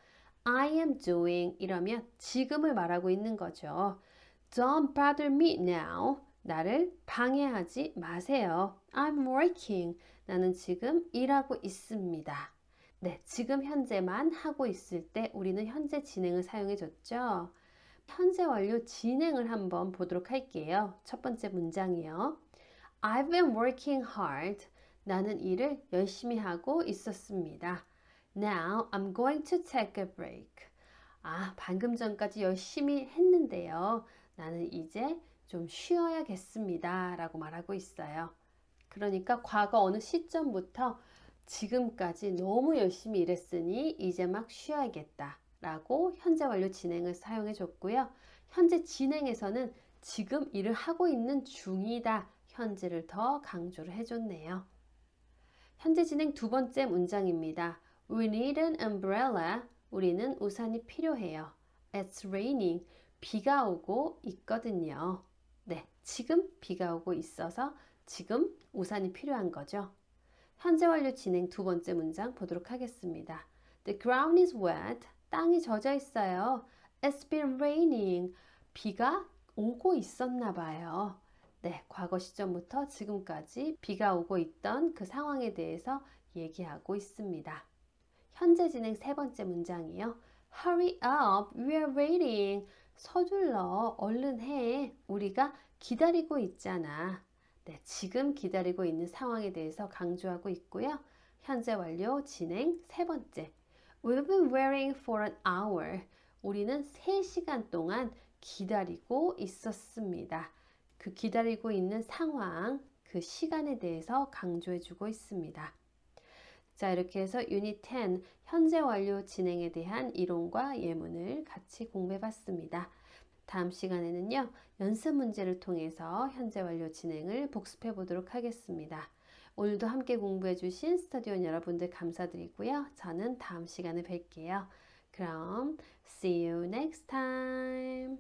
Speaker 1: I am doing 이러면 지금을 말하고 있는 거죠. Don't bother me now. 나를 방해하지 마세요. I'm working. 나는 지금 일하고 있습니다. 네, 지금 현재만 하고 있을 때 우리는 현재 진행을 사용해 줬죠. 현재 완료 진행을 한번 보도록 할게요. 첫 번째 문장이요. I've been working hard. 나는 일을 열심히 하고 있었습니다. Now I'm going to take a break. 방금 전까지 열심히 했는데요. 나는 이제 좀 쉬어야겠습니다. 라고 말하고 있어요. 그러니까 과거 어느 시점부터 지금까지 너무 열심히 일했으니 이제 막 쉬어야겠다. 라고 현재 완료 진행을 사용해 줬고요. 현재 진행에서는 지금 일을 하고 있는 중이다. 현재를 더 강조를 해줬네요. 현재 진행 두 번째 문장입니다. We need an umbrella. 우리는 우산이 필요해요. It's raining. 비가 오고 있거든요. 네, 지금 비가 오고 있어서 지금 우산이 필요한 거죠. 현재 완료 진행 두 번째 문장 보도록 하겠습니다. The ground is wet. 땅이 젖어 있어요. It's been raining. 비가 오고 있었나 봐요. 네, 과거 시점부터 지금까지 비가 오고 있던 그 상황에 대해서 얘기하고 있습니다. 현재 진행 세 번째 문장이요. Hurry up, we're waiting. 서둘러, 얼른 해. 우리가 기다리고 있잖아. 네, 지금 기다리고 있는 상황에 대해서 강조하고 있고요. 현재 완료 진행 세 번째. We've been waiting for an hour. 우리는 3시간 동안 기다리고 있었습니다. 그 기다리고 있는 상황, 그 시간에 대해서 강조해주고 있습니다. 자, 이렇게 해서 유닛 10 현재 완료 진행에 대한 이론과 예문을 같이 공부해 봤습니다. 다음 시간에는요, 연습 문제를 통해서 현재 완료 진행을 복습해 보도록 하겠습니다. 오늘도 함께 공부해 주신 스터디온 여러분들 감사드리고요. 저는 다음 시간에 뵐게요. 그럼 see you next time.